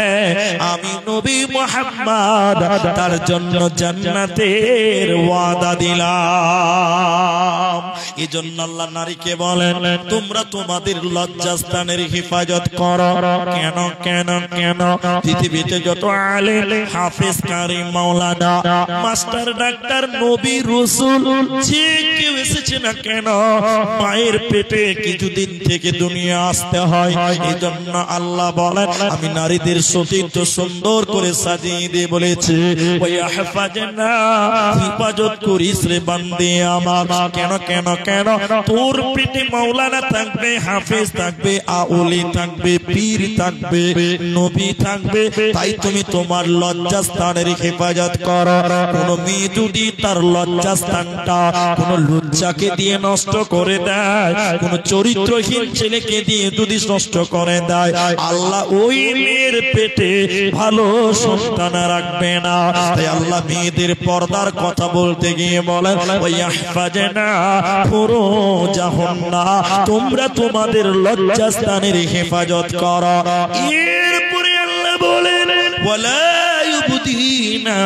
আমি নবী মুহাম্মদ তার জন্য জান্নাতের ওয়াদা দিলাম। এজন্য আল্লাহ নারীকে বলেন তোমরা তোমাদের লজ্জাস্থানের হেফাজত করো। কেন কেন কেন? পৃথিবীতে যত আলেম, হাফেজ, কারি, মাওলানা, মাস্টার, ডাক্তার, নবী, রাসূল যে কেউ এসেছে না কেন, মায়ের পেটে কিছুদিন থেকে দুনিয়া আসতে হয়। এজন্য আল্লাহ বলেন আমি নারীদের সতীত্ব সুন্দর করে সাজিয়ে দিয়ে বলেছি ওয়াহফাজনা, হেফাজত করিস রে বান্দে আমার। কেন কেন কেন? তোর পেটে মাওলানা থাকবে, হাফেজ থাকবে, আউলি থাকবে, পীর থাকবে, নবী থাকবে, তাই তুমি তোমার লজ্জাস্থানের হেফাজত করো। কোন মেয়ে যদি তার লজ্জাস্থানটা কোন লজ্জাকে দিয়ে নষ্ট করে দেয়, কোন চরিত্রহীন ছেলেকে দিয়ে যদি নষ্ট করে দেয়, আল্লাহ ওই মেয়ের পেটে ভালো সন্তান রাখবে না। তাই আল্লাহ মেয়েদের পর্দার কথা বলতে গিয়ে বলেন ওয়াহফাজনা ফুরুজাহুন্না, তোমরা তোমাদের লজ্জাস্থানের হেফাজত করো। এরপরে আল্লাহ বলেন ওয়ালা ইউবদিনা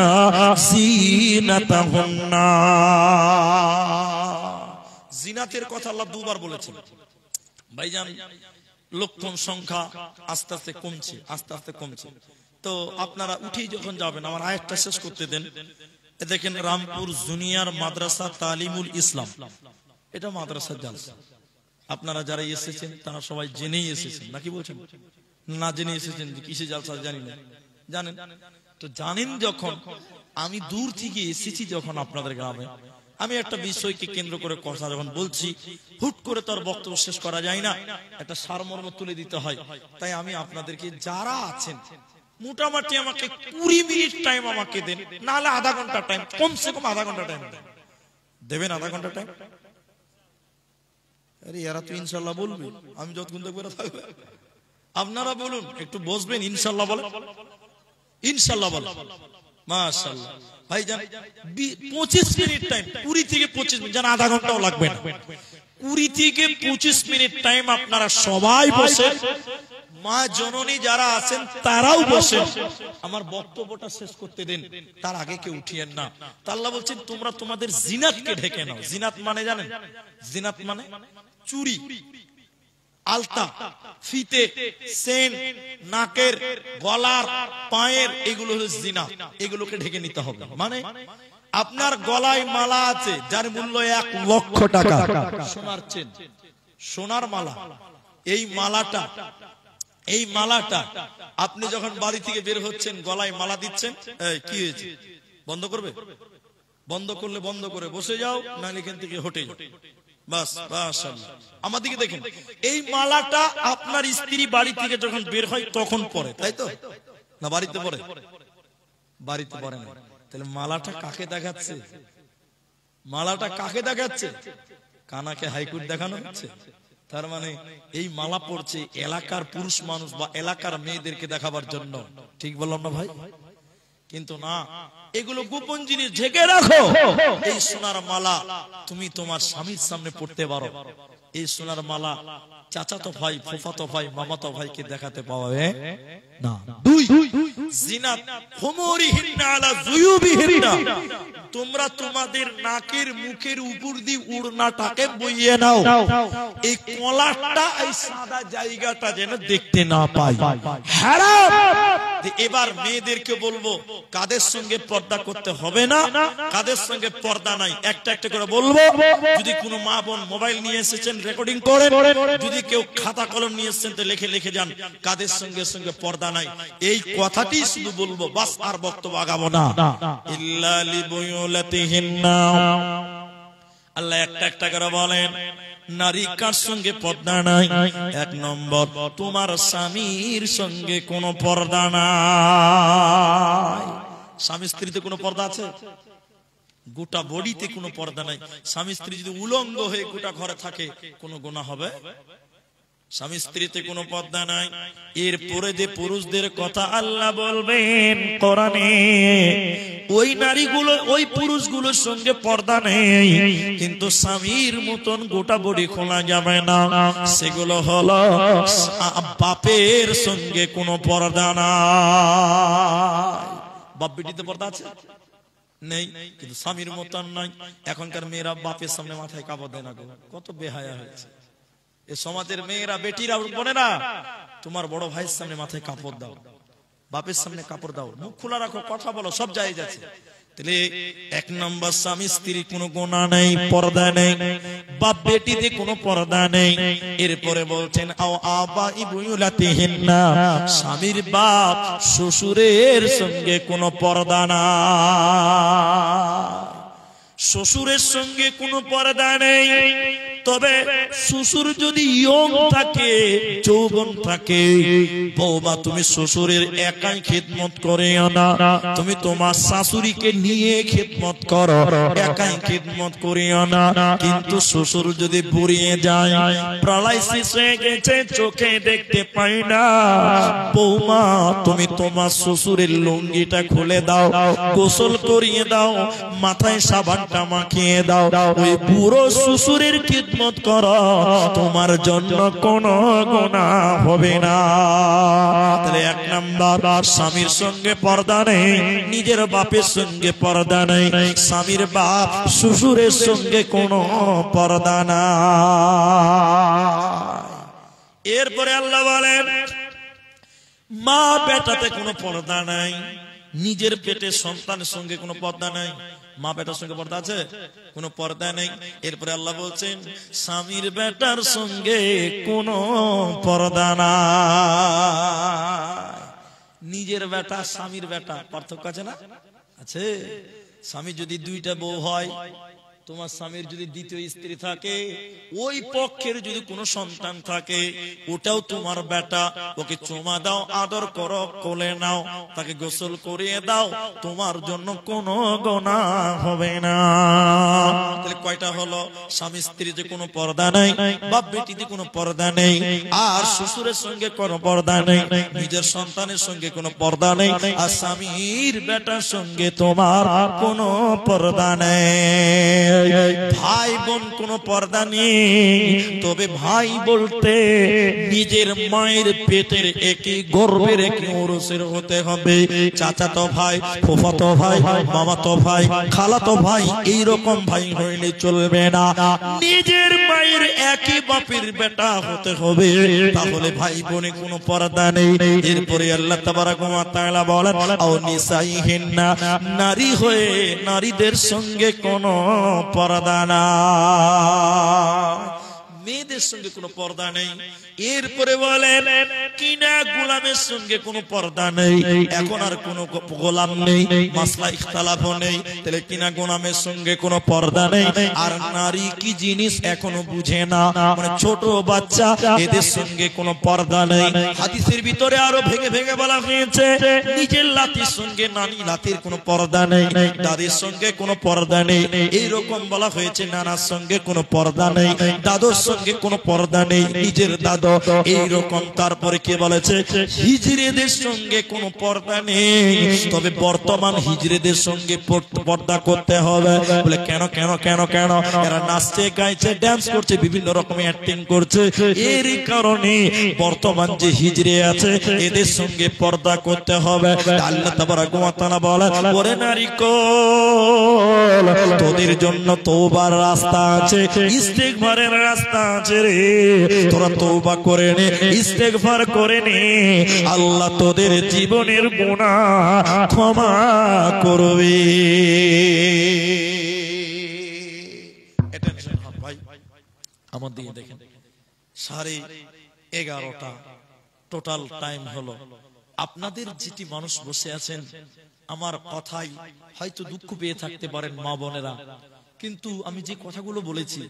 জিনাতাহুন্না, জিনাতের কথা আল্লাহ দুবার বলেছেন। ভাইজান লক্ষণ সংখ্যা আস্তে আস্তে কমছে, আস্তে আস্তে কমছে। তো আপনারা উঠেই যখন যাবেন, আমার আয়াতটা শেষ করতে দেন। দেখেন রামপুর জুনিয়র মাদ্রাসা তালিমুল ইসলাম, এটা মাদ্রাসার জালসা। আপনারা যারা এসেছেন তারা সবাই জেনেই এসেছেন, নাকি বলছেন? না জেনে এসেছেন যে কিসে জালসা জানি না, জানেন তো? জানেন যখন, আমি দূর থেকে এসেছি যখন আপনাদের গ্রামে, আমি একটা বিষয়কে কেন্দ্র করে কথা যখন বলছি, হুট করে তার বক্তব্য শেষ করা যায় না, একটা সারমর্ম তুলে দিতে হয়। তাই আমি আপনাদেরকে যারা আছেন মোটামুটি আমাকে 20 মিনিট টাইম আমাকে দেন, নাহলে আধা ঘন্টা টাইম, কমসে কম আধা ঘন্টা টাইম দেবেন। আধা ঘন্টা টাইম? আরে এরা তো ইনশাল্লাহ বলবে, আমি যতক্ষণ দেখবো থাকবে। আপনারা বলুন, একটু বসবেন, ইনশাল্লাহ বলেন, ইনশাল্লাহ বলেন, মাশাআল্লাহ। ভাইজান 25 মিনিট টাইম, 20 থেকে 25 মিনিট, জান আধা ঘন্টাও লাগবে না। 20 থেকে 25 মিনিট টাইম আপনারা সবাই বসে, মা জননী যারা আছেন তারাও বসে, আমার বক্তব্যটা শেষ করতে দেন, তার আগে কেউ উঠিয়েন না। আল্লাহ বলছেন তোমরা তোমাদের জিনাতকে ঢেকে নাও। জিনাত মানে জানেন? জিনাত মানে চুরি, আলতা, ফিতে, সেন, নাকের, গলার, পায়ের, এগুলো হলো জিনাত। এগুলোকে ঢেকে নিতে হবে। মানে আপনার গলায় মালা আছে যার মূল্য 1 লক্ষ টাকা, সোনার চেন, সোনার মালা, এই মালাটা আপনি যখন বাড়ি থেকে বের হচ্ছেন, গলায় মালা দিচ্ছেন, কি হয়েছে? বন্ধ করবে? বন্ধ করলে বন্ধ করে বসে যাও, নাহলে এখান থেকে হটে যাও। বাস, মাশাআল্লাহ। আমার দিকে দেখেন, এই মালাটা আপনার স্ত্রী বাড়ি থেকে যখন বের হয় তখন পরে, তাই তো? না বাড়িতে পরে? বাড়িতে পরে না। তাহলে মালাটা কাকে দেখাচ্ছে? মালাটা কাকে দেখাচ্ছে? কানাকে হাইকোর্ট দেখানো হচ্ছে? তার মানে এই মালা পড়ছে এলাকার পুরুষ মানুষ বা এলাকার মেয়েদেরকে দেখাবার জন্য, ঠিক বললাম না ভাই? কিন্তু না, এগুলো গোপন জিনিস, ঢেকে রাখো। এই সোনার মালা তুমি তোমার স্বামীর সামনে পড়তে পারো। এই সোনার মালা চাচাতো ভাই, ফুফাতো ভাই, মামাতো ভাইকে দেখাতে পাবে না। দুই, জিনাত হুমুরিহিন্না আলা যুয়ুবিহিন্না, তোমরা তোমাদের নাকের মুখের উপর দিয়ে উড়নাটাকে বইয়ে নাও, এই কলারটা এই সাদা জায়গাটা যেন দেখতে না পাই, হারাম। এবার মেয়েদেরকে বলবো কাদের সঙ্গে পর্দা করতে হবে না, কাদের সঙ্গে পর্দা নাই, একটা একটা করে বলবো। যদি কোনো মা বোন মোবাইল নিয়ে এসেছেন রেকর্ডিং করেন, যদি কেউ খাতা কলম নিয়ে এসেছেন তো লিখে লিখে যান কাদের সঙ্গে সঙ্গে পর্দা নাই। এই কথাটি শুধু বলবো, বাস, আর বক্তব্য আগাবো না। ইল্লা লিবুয়ুলাতিহিন্না, আল্লাহ একটা একটা করে বলেন নারী কার সঙ্গে পর্দা নাই। এক নম্বর, তোমার স্বামীর সঙ্গে কোনো পর্দা নাই। স্বামী স্ত্রীতে কোনো পর্দা আছে? গোটা বডিতে কোনো পর্দা নাই। স্বামী স্ত্রী যদি উলঙ্গ হয়ে গোটা ঘরে থাকে কোনো গুনাহ হবে? স্বামী স্ত্রীতে কোনো পর্দা নাই। এরপরে যে পুরুষদের কথা আল্লাহ বলবেন কোরআনে, ওই নারীগুলো ওই পুরুষগুলোর সঙ্গে পর্দা নেই, কিন্তু স্বামীর মতন গোটা বডি খোলা যাবে না। সেগুলো হলো বাপের সঙ্গে কোনো পর্দা নাই। বাপ বেটিতে পর্দা আছে? নেই, কিন্তু স্বামীর মতন নাই। এখনকার মেয়েরা বাপের সামনে মাথায় কাপড় দেয় না, কত বেহায়া হয়েছে। এ সমাজের মেয়েরা, বেটিরা, বোনেরা, তোমার বড় ভাইয়ের সামনে মাথায় কাপড় দাও, বাপের সামনে কাপড় দাও, মুখ খোলা রাখো, কথা বলো, সব জায়েজ আছে। তাহলে এক নম্বর, স্বামী স্ত্রী কোনো গুনাহ নেই, পর্দা নেই, বাপ বেটিতে কোনো পর্দা নেই। এরপরে বলছেন আও আবাই বুয়ুলাতিহিন্না, স্বামীর বাপ শ্বশুরের সঙ্গে কোনো পর্দা না, শ্বশুরের সঙ্গে কোনো পর্দা নেই। তবে শ্বশুর যদি ইয়ং থাকে, যৌবন থাকে, বৌমা তুমি শ্বশুরের একাই খেদমত করে না, তুমি তোমার শাশুড়িকে নিয়ে খেদমত করো, একাই খেদমত করে না। কিন্তু শ্বশুর যদি বুড়িয়ে যায়, প্যারালাইসিস হয়ে গেছে, চোখে দেখতে পাই না, বৌমা তুমি তোমার শ্বশুরের লুঙ্গিটা খুলে দাও, গোসল করিয়ে দাও, মাথায় সাবানটা মাখিয়ে দাও, ওই বুড়ো শ্বশুরের খেদমত করো, তোমার জন্য কোনো গুনাহ হবে না। তাহলে এক নাম্বার, স্বামীর সঙ্গে পর্দা নেই, নিজের বাপের সঙ্গে পর্দা নেই, স্বামীর বাপ শ্বশুরের সঙ্গে কোনো পর্দা না। এরপরে আল্লাহ বলেন মা বেটাতে কোনো পর্দা নাই, নিজের পেটে সন্তানের সঙ্গে কোনো পর্দা নাই। মা বেটার সঙ্গে পর্দা আছে? কোনো পর্দা নেই। এরপরে আল্লাহ বলছেন স্বামীর বেটার সঙ্গে কোনো পর্দা নাই। নিজের বেটা, স্বামীর বেটা, পার্থক্য আছে না? আছে। স্বামী যদি দুইটা বউ হয়, তোমার স্বামীর যদি দ্বিতীয় স্ত্রী থাকে, ওই পক্ষের যদি কোনো সন্তান থাকে, ওটাও তোমার বেটা, ওকে চুমা দাও, আদর করো, কোলে নাও, তাকে গোসল করিয়ে দাও, তোমার জন্য কোনো গুনাহ হবে না। তাহলে কয়টা হলো? স্বামী স্ত্রীতে কোনো পর্দা নেই, বাপ বেটিতে কোনো পর্দা নেই, আর শ্বশুরের সঙ্গে কোনো পর্দা নেই, নিজের সন্তানের সঙ্গে কোনো পর্দা নেই, আর স্বামীর বেটার সঙ্গে তোমার কোনো পর্দা নেই। ভাই বোন কোনো পর্দা নেই, তবে ভাই বলতে নিজের মায়ের পেটের একই গর্ভের একই ওরসের হতে হবে। চাচাতো ভাই, ফুফাতো ভাই, মামাতো ভাই, খালাতো ভাই, এইরকম ভাই হইলে চলবে না, নিজের মায়ের একই বাপের বেটা হতে হবে, তাহলে ভাই বোনে কোনো পর্দা নেই। এরপরে আল্লাহ তাবারাক ওয়া তাআলা বলেন আও নিসাইহিন্না, নারী হয়ে নারীদের সঙ্গে কোনো পর্দা না, মেয়েদের সঙ্গে কোনো পর্দা নেই। এরপরে বলেন কিনা গোলামের সঙ্গে কোনো পর্দা নেই, এখন আর কোনো গোলাম নেই, মাসলা ইখতিলাফ নেই, তাহলে কিনা গোলামের সঙ্গে কোনো পর্দা নেই। আর নারী কি জিনিস এখনো বুঝে না, মানে ছোট বাচ্চা, এদের সঙ্গে কোনো পর্দা নেই। হাদিসের ভিতরে আরো ভেঙে ভেঙে বলা হয়েছে নিজের লাতির সঙ্গে নানি লাতির কোনো পর্দা নেই, দাদির সঙ্গে কোনো পর্দা নেই, এইরকম বলা হয়েছে নানার সঙ্গে কোনো পর্দা নেই, দাদুর সঙ্গে কোনো পর্দা নেই, নিজের দাদু এইরকম। তারপরে কে বলেছে হিজড়েদের সঙ্গে কোনো পর্দা নেই, তবে বর্তমান হিজড়েদের সঙ্গে পর্দা করতে হবে। বলে কেন কেন কেন কেন? এরা নাচছে গাইছে ড্যান্স করছে বিভিন্ন রকমের অ্যাক্টিং করছে, এরই কারণে বর্তমান যে হিজড়ে আছে এদের সঙ্গে পর্দা করতে হবে। আল্লাহ তাবারাক ওয়া তাআলা বলে ওরে নারীকল তোদের জন্য তওবার রাস্তা আছে, ইস্তেগফারের রাস্তা আছে রে, তোরা তওবা করে নে, ইস্তেগফার করে নে, আল্লাহ তোদের জীবনের গুনাহ ক্ষমা করবে। অ্যাটেনশন ভাই, আমার দিকে দেখেন, 11:30 টোটাল টাইম হলো। আপনাদের যেটি মানুষ বসে আছেন আমার কথাই হয়তো দুঃখ পেয়ে থাকতে পারেন মা বোনেরা, কিন্তু আমি যে কথাগুলো বলেছি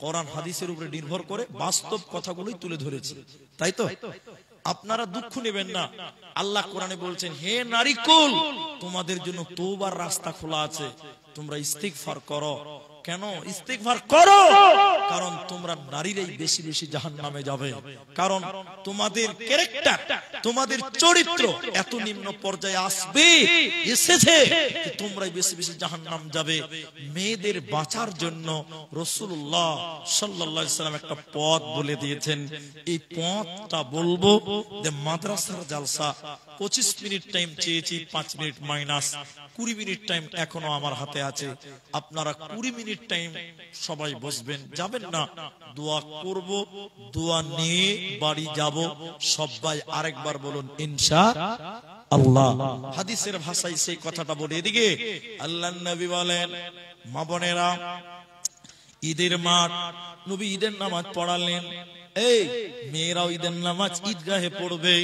কোরআন হাদিসের উপরে নির্ভর করে বাস্তব কথাগুলোই তুলে ধরেছি, তাই তো? আপনারা দুঃখ নেবেন না। আল্লাহ কোরআনে বলছেন হে নারীকুল তোমাদের জন্য তওবার রাস্তা খোলা আছে, তোমরা ইস্তিগফার করো। কেন ইস্তিগফার করো? কারণ তোমরা নারীরাই বেশি বেশি জাহান্নামে যাবে, কারণ তোমাদের ক্যারেক্টার, তোমাদের চরিত্র এত নিম্ন পর্যায়ে আসবে, এসেছে যে তোমরাই বেশি বেশি জাহান্নাম যাবে। মেয়েদের বাঁচার জন্য রাসূলুল্লাহ সাল্লাল্লাহু আলাইহি সাল্লাম একটা পথ বলে দিয়েছেন। এই পথটা বলবো যে মাদ্রাসার জালসা 25 মিনিট টাইম চেয়েছি, 5 মিনিট মাইনাস 20 মিনিট টাইম এখনো আমার হাতে আছে। আপনারা 20 মিনিট টাইম সবাই বসবেন, যাবেন না, দোয়া করব, দোয়া নিয়ে বাড়ি যাব। সবাই আরেকবার বলুন ইনশাআল্লাহ। হাদিসের ভাষায় সেই কথাটা বলে। এদিকে আল্লাহর নবী বলেন মা বোনেরা ঈদের মাঠ, নবী ঈদের নামাজ পড়ালেন, এই মেয়েরাও ঈদের নামাজ ঈদগাহে পড়বে,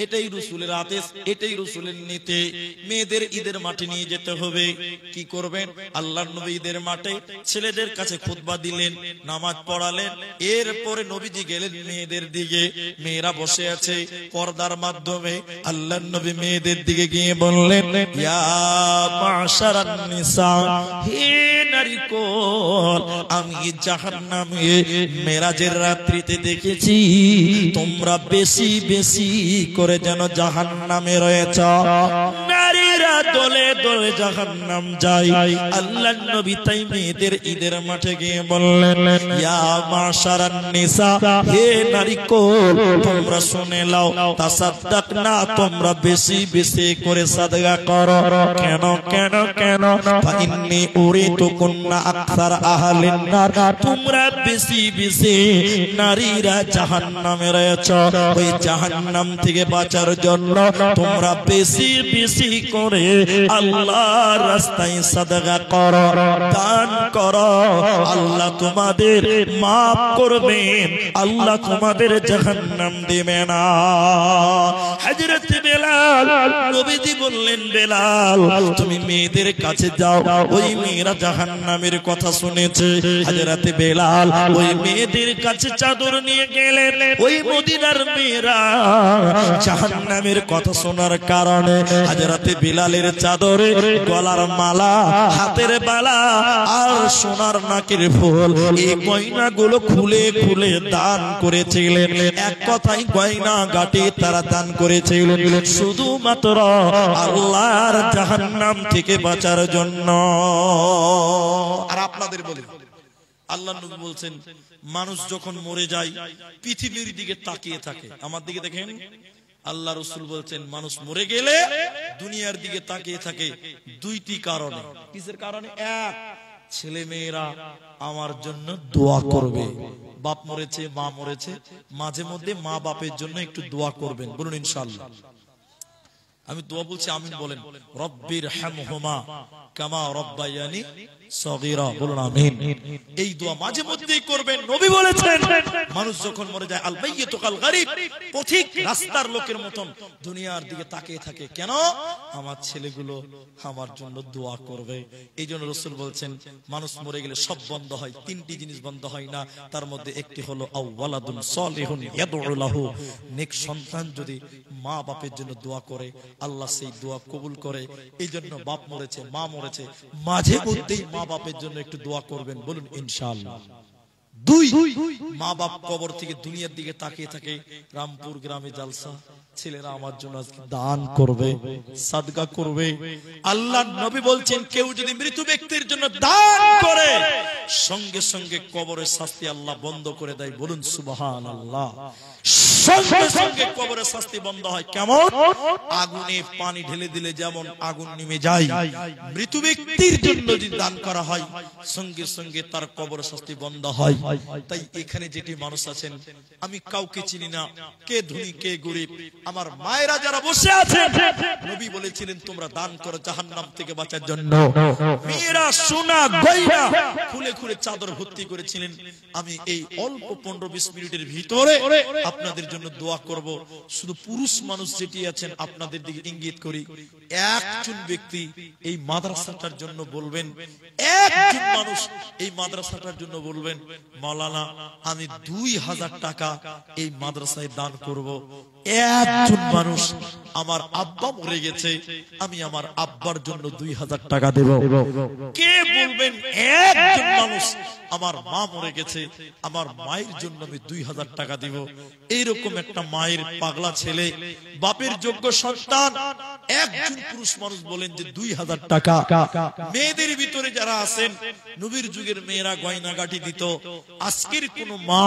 এটাই রাসূলের আদেশ, এটাই রাসূলের নীতি। মেয়েদের ঈদের মাঠে নিয়ে যেতে হবে। কি করবেন? আল্লাহর নবী ঈদের মাঠে ছেলেদের কাছে খুতবা দিলেন, নামাজ পড়ালেন, এরপরে নবীজি গেলেন মেয়েদের দিকে। মেয়েরা বসে আছে পর্দার মাধ্যমে। আল্লাহর নবী মেয়েদের দিকে গিয়ে বললেন ইয়া মাশারান নিসা, হে নারীকুল, আমি জাহান্নামে মেরাজের রাত্রিতে দেখেছি তোমরা বেশি বেশি করে যেন জাহান্নামে রয়েছ, নারীরা দলে দলে জাহান্নাম যায়। আল্লাহর নবী তাই মেয়েদের ঈদের মাঠে গিয়ে বললেন ইয়া মাশারান নিসা, হে নারীকুল তোমরা শুনে নাও, তাসাদদাকনা, তোমরা বেশি বেশি করে সাদকা করো। কেন কেন কেন? ফাইন্নী উরিতুকুন্না আকসার আহলিন নার, তোমরা বেশি বেশি নারীরা জাহান্নামে রয়েছে, ওই জাহান্নাম থেকে বাঁচার জন্য তোমরা বেশি বেশি করে আল্লাহর রাস্তায় সাদকা করো, দান করো, আল্লাহ তোমাদের মাফ করবেন, আল্লাহ তোমাদের জাহান্নাম দিবে না। হযরত বেলাল, নবীজি বললেন বেলাল তুমি মেয়েদের কাছে যাও, ওই মেয়েরা জাহান্নামের কথা শুনেছে। হযরত বেলাল ওই মেয়েদের কাছে চাদর নিয়ে গেলেন। ওই মদিনার মেয়েরা জাহান্নামের কথা শোনার কারণে হযরত বেলালের চাদরে গলার মালা, হাতের বালা আর সোনার নাকের ফুল, এই গয়নাগুলো খুলে খুলে দান করেছিলেন। এক কথায় গয়না গাটি তারা দান করেছিলেন শুধুমাত্র আল্লাহর জাহান্নাম থেকে বাঁচার জন্য। আর আপনাদের বলি, আল্লাহ নবী বলছেন মানুষ যখন মরে যায় পৃথিবীর দিকে তাকিয়ে থাকে। আমার দিকে দেখেন, আল্লাহ রাসূল বলছেন মানুষ মরে গেলে দুনিয়ার দিকে তাকিয়ে থাকে দুইটি কারণে। কিসের কারণে? এক, ছেলে মেয়েরা আমার জন্য দোয়া করবে। বাপ মরেছে, মা মরেছে, মাঝে মধ্যে মা বাপের জন্য একটু দোয়া করবেন, বলুন ইনশাআল্লাহ। আমি দোয়া বলছি, আমিন বলেন। রব্বির হামহুমা কামা রব্বায়ানি সগীরা, বলুন আমিন। এই দোয়া মাঝে মধ্যেই করবেন। নবী বলেছেন, মানুষ যখন মরে যায়, আল মাইয়িতু কাল গারিব, পথিক রাস্তার লোকের মতন দুনিয়ার দিকে তাকিয়ে থাকে। কেন? আমার ছেলেগুলো আমার জন্য দোয়া করবে। এই জন্য রাসূল বলছেন, মানুষ মরে গেলে সব বন্ধ হয়, তিনটি জিনিস বন্ধ হয় না, তার মধ্যে একটি হলো আওয়ালাদুন সালিহুন ইয়াদউ লাহু, নেক সন্তান যদি মা বাপের জন্য দোয়া করে, আল্লাহ সেই দোয়া কবুল করে। এই জন্য বাপ মরেছে, মা মরেছে, মাঝে মধ্যেই মা বাপের জন্য একটু দোয়া করবেন, বলুন ইনশাআল্লাহ। দুই, মা বাপ কবর থেকে দুনিয়ার দিকে তাকিয়ে থাকে, রামপুর গ্রামে জালসা, ছেলেরা আমার জন্য আজকে দান করবে, সাদকা করবে। আল্লাহর নবী বলছেন, কেউ যদি মৃত ব্যক্তির জন্য দান করে, সঙ্গে সঙ্গে কবরের শাস্তি আল্লাহ বন্ধ করে দেয়, বলুন সুবহানাল্লাহ। সঙ্গে সঙ্গে কবরের শাস্তি বন্ধ হয়। কেমন? আগুনে পানি ঢেলে দিলে যেমন আগুন নিভে যায়, মৃত ব্যক্তির জন্য যদি দান করা হয়, সঙ্গে সঙ্গে তার কবরের শাস্তি বন্ধ হয়। তাই এখানে যেটি মানুষ আছেন, আমি কাউকে চিনি না, কে ধনী কে গরিব, আমার মায়েরা যারা বসে আছেন, নবী বলেছিলেন তোমরা দান করো জাহান্নাম থেকে বাঁচার জন্য। মেয়েরা সোনা গয়না খুলে খুলে চাদর ভর্তি করেছিলেন। আমি এই অল্প 15-20 মিনিটের ভিতরে আপনাদের জন্য দোয়া করব। শুধু পুরুষ মানুষ যেটি আছেন, আপনাদের দিকে ইঙ্গিত করি, একজন ব্যক্তি এই মাদ্রাসাটার জন্য বলবেন, একজন মানুষ এই মাদ্রাসাটার জন্য বলবেন, মাওলানা আমি 2000 টাকা এই মাদ্রাসায় দান করব। একজন মানুষ, আমার আব্বা মরে গেছে, আমি আমার আব্বার জন্য 2000 টাকা দেব। কে বলবেন? একজন মানুষ, আমার মা মরে গেছে, আমার মায়ের জন্য আমি 2000 টাকা দিব। এইরকম একটা মায়ের পাগলা ছেলে, বাপের যোগ্য সন্তান, একজন পুরুষ মানুষ বলেন যে 2000 টাকা। মেয়েদের ভিতরে যারা আছেন, নবীর যুগের মেয়েরা গয়না গাটি দিত। আজকের কোন মা,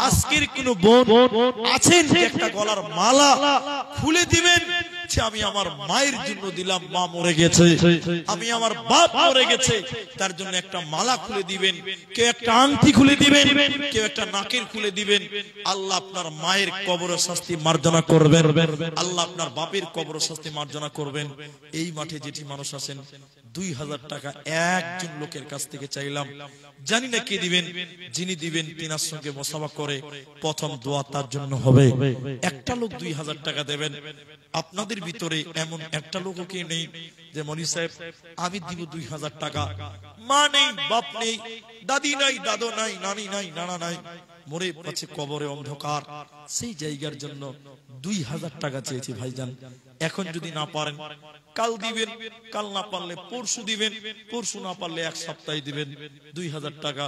আজকের কোন বোন আছেন যে একটা গলার মালা খুলে দিবেন, আমি আমার মায়ের জন্য দিলাম, মা মরে গেছে, আমি আমার বাপ মরে গেছে, তার জন্য একটা মালা খুলে দিবেন, কেউ একটা আংটি খুলে দিবেন, কেউ একটা নাকের খুলে দিবেন। আল্লাহ আপনার মায়ের কবরের শাস্তি মার্জনা করবেন, আল্লাহ আপনার বাপের কবরের শাস্তি মার্জনা করবেন। এই মাঠে যেটি মানুষ আছেন, 2000 টাকা একজন লোকের কাছ থেকে চাইলাম, জানি না কে দিবেন, যিনি দিবেন তিনার সঙ্গে মুসাফা করে প্রথম দোয়া তার জন্য হবে। একটা লোক 2000 টাকা দেবেন। আপনাদের ভিতরে এমন একটা লোকও কি নেই যে মনি সাহেব আমি দিব 2000 টাকা? মা নেই, বাপ নেই, দাদি নাই, দাদু নাই, নানি নাই, নানা নাই, মরে পড়ছে কবরে অন্ধকার, সেই জায়গার জন্য 2000 টাকা চেয়েছি ভাইজান। এখন যদি না পারেন কাল দিবেন, কাল না পারলে পরশু দিবেন, পরশু না পারলে এক সপ্তাহে দিবেন 2000 টাকা।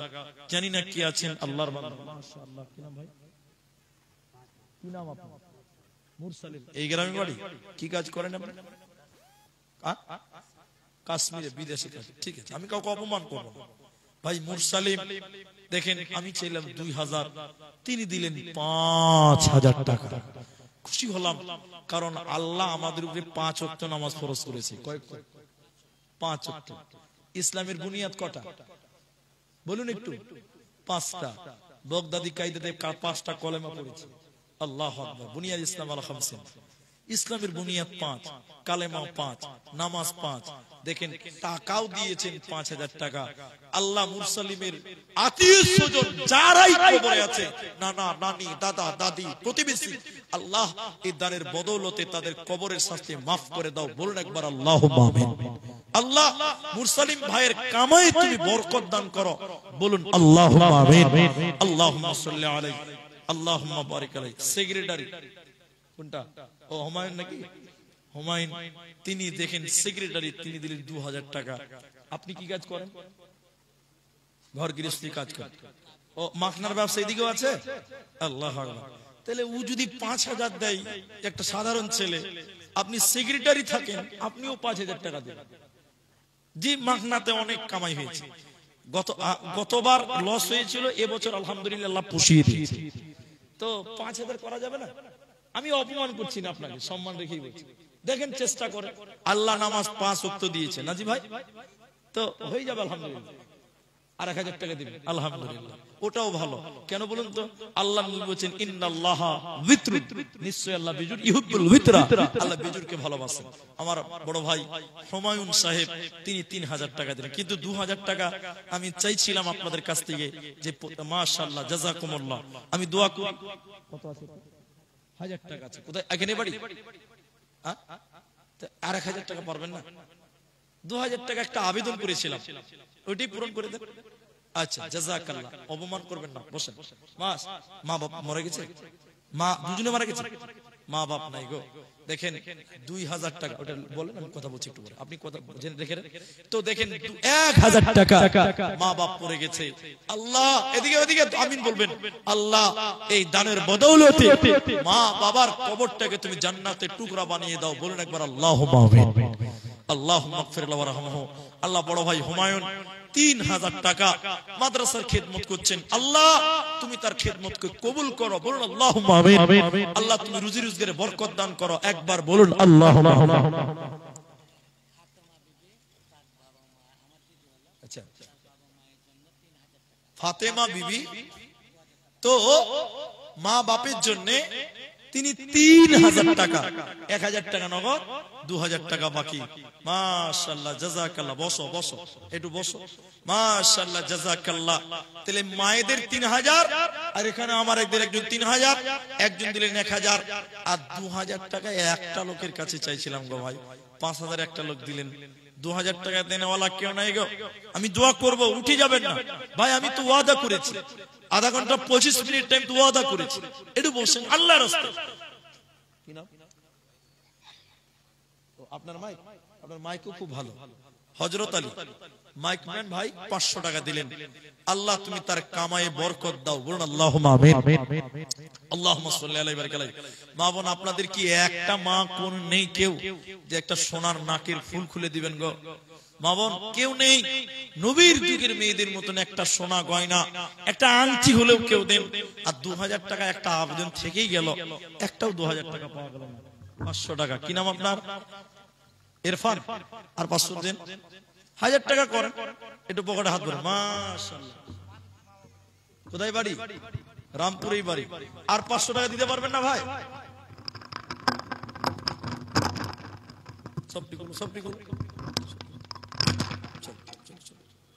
জানি না কি আছেন আল্লাহর বান্দা। মাশাআল্লাহ, কি নাম ভাই? কি নাম আপনার? মুরসালিম। এই গ্রামে বাড়ি? কি কাজ করেন আপনি? কাশ্মীরে, বিদেশে কাজ। ঠিক আছে, আমি কাউকে অপমান করব না ভাই। মুরসালিম দেখেন, আমি চাইলাম 2000, তিনি দিলেন 5000 টাকা। খুশি হলাম, কারণ আল্লাহ আমাদের উপরে 5 ওয়াক্ত নামাজ ফরজ করেছে। কয়েক? 5 ওয়াক্ত। ইসলামের বুনিয়াদ কটা বলুন একটু? 5টা। বগদাদি কায়দাতে 5টা কলেমা পড়েছে। আল্লাহু আকবার। বুনিয়াদ ইসলাম আল খামসিন। ইসলামের বুনিয়াদ 5, কালেমা 5, নামাজ 5। দেখেন টাকাও দিয়েছেন 5000 টাকা। আল্লাহ মুরসালিমের আত্মীয় স্বজন যারাই কবরে আছে, নানা নানি, দাদা দাদি, প্রতিবেশী, আল্লাহ এই দানের বদৌলতে তাদের কবরের শাস্তি মাফ করে দাও। বলুন একবার আল্লাহুম্মা আমিন। আল্লাহ মুরসালিম ভাইয়ের কামাই তুমি বরকত দান করো। বলুন আল্লাহুম্মা আমিন। আল্লাহুম্মা সাল্লি আলাইহি, আল্লাহুম্মা বারিক আলাইহি। সেক্রেটারি কোনটা? ও হুমায়ুন নাকি? হুমায়ুন, তিনি দেখেন সেক্রেটারি, তিনি দিলেন 2000 টাকা। আপনি কি কাজ করেন? ঘর গৃহস্থী কাজ করেন। ও মাখনার ব্যবসা এদিকেও আছে? আল্লাহু আকবার। তাহলে ও যদি 5000 দেয়, একটা সাধারণ ছেলে, আপনি সেক্রেটারি থাকেন, আপনিও 5000 টাকা দেন। জি, মাখনাতে অনেক কামাই হয়েছে। গতবার লস হয়েছিল, এবছর আলহামদুলিল্লাহ আল্লাহ পুষিয়ে দিয়েছে। তো 5000 করা যাবে না? আমি অপমান করছি না, আপনাকে সম্মান রেখেই বলছি। দেখেন চেষ্টা করে, আল্লাহ নামাজ 5 ওয়াক্ত দিয়েছে নাজি ভাই, তো হয়ে যাবে আলহামদুলিল্লাহ। আর 1000 টাকা দিবেন, আলহামদুলিল্লাহ, ওটাও ভালো। কেন বলুন তো? আল্লাহ নবী বলেছেন ইন্নাল্লাহা বিতর, নিশ্চয়ই আল্লাহ বিজুর, ইউহিব্বুল বিতরা, আল্লাহ বিজুরকে ভালোবাসেন। আমার বড় ভাই হুমায়ুন সাহেব তিনি 3000 টাকা দিলেন, কিন্তু 2000 টাকা আমি চাইছিলাম আপনাদের কাছ থেকে যে মাশাআল্লাহ জাযাকুমুল্লাহ, আমি দোয়া করি। কত আছে? 1000 টাকা আছে। কোথায়? এখানে বাড়ি। আর 1000 টাকা পারবেন না? 2000 টাকা একটা আবেদন করেছিলাম, ওইটাই পূরণ করে দেন। আচ্ছা, জাযাকাল্লাহ, অপমান করবেন না, বসেন। মা বাপ মরে গেছে, মা দুজনে মারা গেছে, মা বাপ নাই গো। দেখেন 2000 টাকা, ওটা বলেন, আমি কথা বলছি একটু পরে, আপনি কথা জেনে রেখে দেন। তো দেখেন 1000 টাকা মা বাপ পড়ে গেছে। আল্লাহ, এদিকে ওদিকে আমিন বলবেন। আল্লাহ, এই দানের বদৌলতে মা বাবার কবরটাকে তুমি জান্নাতের টুকরা বানিয়ে দাও। বলুন একবার আল্লাহুম্মা আমিন। আল্লাহুম্মা গফির লাহু ওয়ারহামহু। আল্লাহ বড় ভাই হুমায়ুন 3000 টাকা মাদ্রাসার খেদমত করছেন। আল্লাহ, তুমি তার খেদমতকে কবুল করো। বলুন আল্লাহুম্মা আমিন। আল্লাহ, তুমি রুজি রোজগারে বরকত দান করো। একবার বলুন আল্লাহুম্মা আমিন। আচ্ছা, ফাতেমা বিবি তো মা বাপের জন্য তিনি 3000 টাকা, 1000 টাকা নগদ, 2000 টাকা বাকি। মাশাআল্লাহ, জাযাকাল্লাহ। বসো বসো, একটু বসো। মাশাআল্লাহ, জাযাকাল্লাহ। তাহলে মায়েদের 3000, আর এখানে আমার একজন 3000, একজন দিলেন 1000, আর 2000 টাকা একটা লোকের কাছে চাইছিলাম গো ভাই। 5000 একটা লোক দিলেন। 2000 টাকা দেনেওয়ালা কেউ নাই গো। আমি দোয়া করব, উঠে যাবেন না ভাই। আমি তো ওয়াদা করেছি, আধা ঘন্টা 25 মিনিট টাইম তো ওয়াদা করেছি। একটু বসেন আল্লাহর রাস্তায়। কি নাম? আপনার মাইক, আপনার মাইকও খুব ভালো। হযরত আলী মাইকম্যান ভাই 500 টাকা দিলেন। আল্লাহ, তুমি তার কামায়ে বরকত দাও। বলুন আল্লাহুম্মা আমিন। আল্লাহুম্মা সাল্লি আলাইহি ওয়া বারাকাতুহু। মা বোন, আপনাদের কি একটা মা কোন নেই কেউ যে একটা সোনার নাকের ফুল খুলে দিবেন গো? মা বোন কেউ নেই? নবীর যুগের মেয়েদের মতন একটা সোনা গয়না, একটা আংটি হলেও কেউ দেন। আর 2000 টাকা একটা আবেদন থেকেই গেল, একটাও 2000 টাকা পাওয়া গেল না। 500 টাকা। কি নাম আপনার? ইরফান। আর 500 দেন, 1000 টাকা করেন, একটু পকেটে হাত ভরে। মাশাআল্লাহ। কোথায় বাড়ি? রামপুরেই বাড়ি। আর 500 টাকা দিতে পারবেন না ভাই?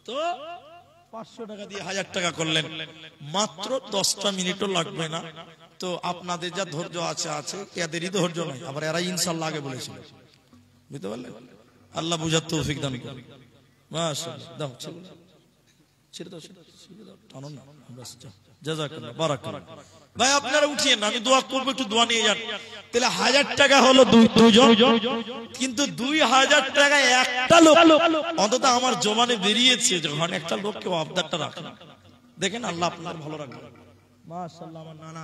তো 500 টাকা দিয়ে 1000 টাকা করলেন, মাত্র 10টা মিনিটও লাগবে না। তো আপনাদের যা ধৈর্য আছে আছে, এদেরই ধৈর্য নাই। আবার এরা ইনশাআল্লাহ আগে বলেছিল, বুঝতে পারলেন? আল্লাহ বুঝার তৌফিক দান করুন। মাশাআল্লাহ। দাও, ছেড়ে দাও, ছেড়ে দাও, টানো না। বাস, জাযাকাল্লাহ, বারাকাল্লাহ। ভাই আপনারা উঠিয়েন না, আমি দোয়া করবো, একটু দোয়া নিয়ে যান। তাহলে 1000 টাকা হলো দুজন, কিন্তু 2000 টাকা একটা লোক অন্তত আমার জমানে বেরিয়েছে, যখন একটা লোককে আবদারটা রাখেন। দেখেন আল্লাহ আপনার ভালো রাখবেন। মাশাআল্লাহ। আমার নানা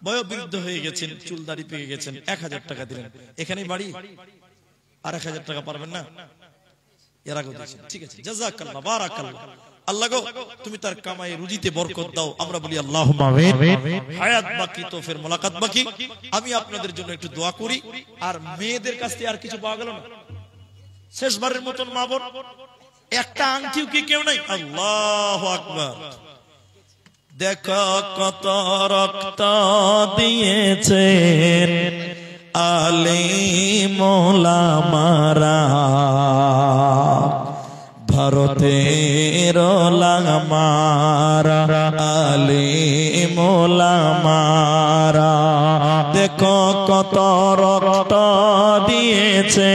বয়োবৃদ্ধ হয়ে গেছেন, চুল দাড়ি পেকে গেছেন, 1000 টাকা দিলেন। এখানেই বাড়ি, আর 1000 টাকা পারবেন না? এর আগে দিয়েছেন, ঠিক আছে, জাযাকাল্লাহ, বারাকাল্লাহ। আল্লাহ গো, তুমি তার কামায়ে রুজিতে বরকত দাও। আমরা বলি আল্লাহুম্মা আমিন। হায়াত বাকি তো ফের মুলাকাত বাকি। আমি আপনাদের জন্য একটু দোয়া করি। আর মেয়েদের কাছ থেকে আর কিছু পাওয়া গেল না? শেষবারের মতন মা বোন, একটা আংটিও কি কেউ নাই? আল্লাহু আকবার। দেখো কত রক্ত দিয়েছেন আলিম ওলামারা, ভারতের ওলামারা, আলিম ওলামারা। দেখো কত রক্ত দিয়েছে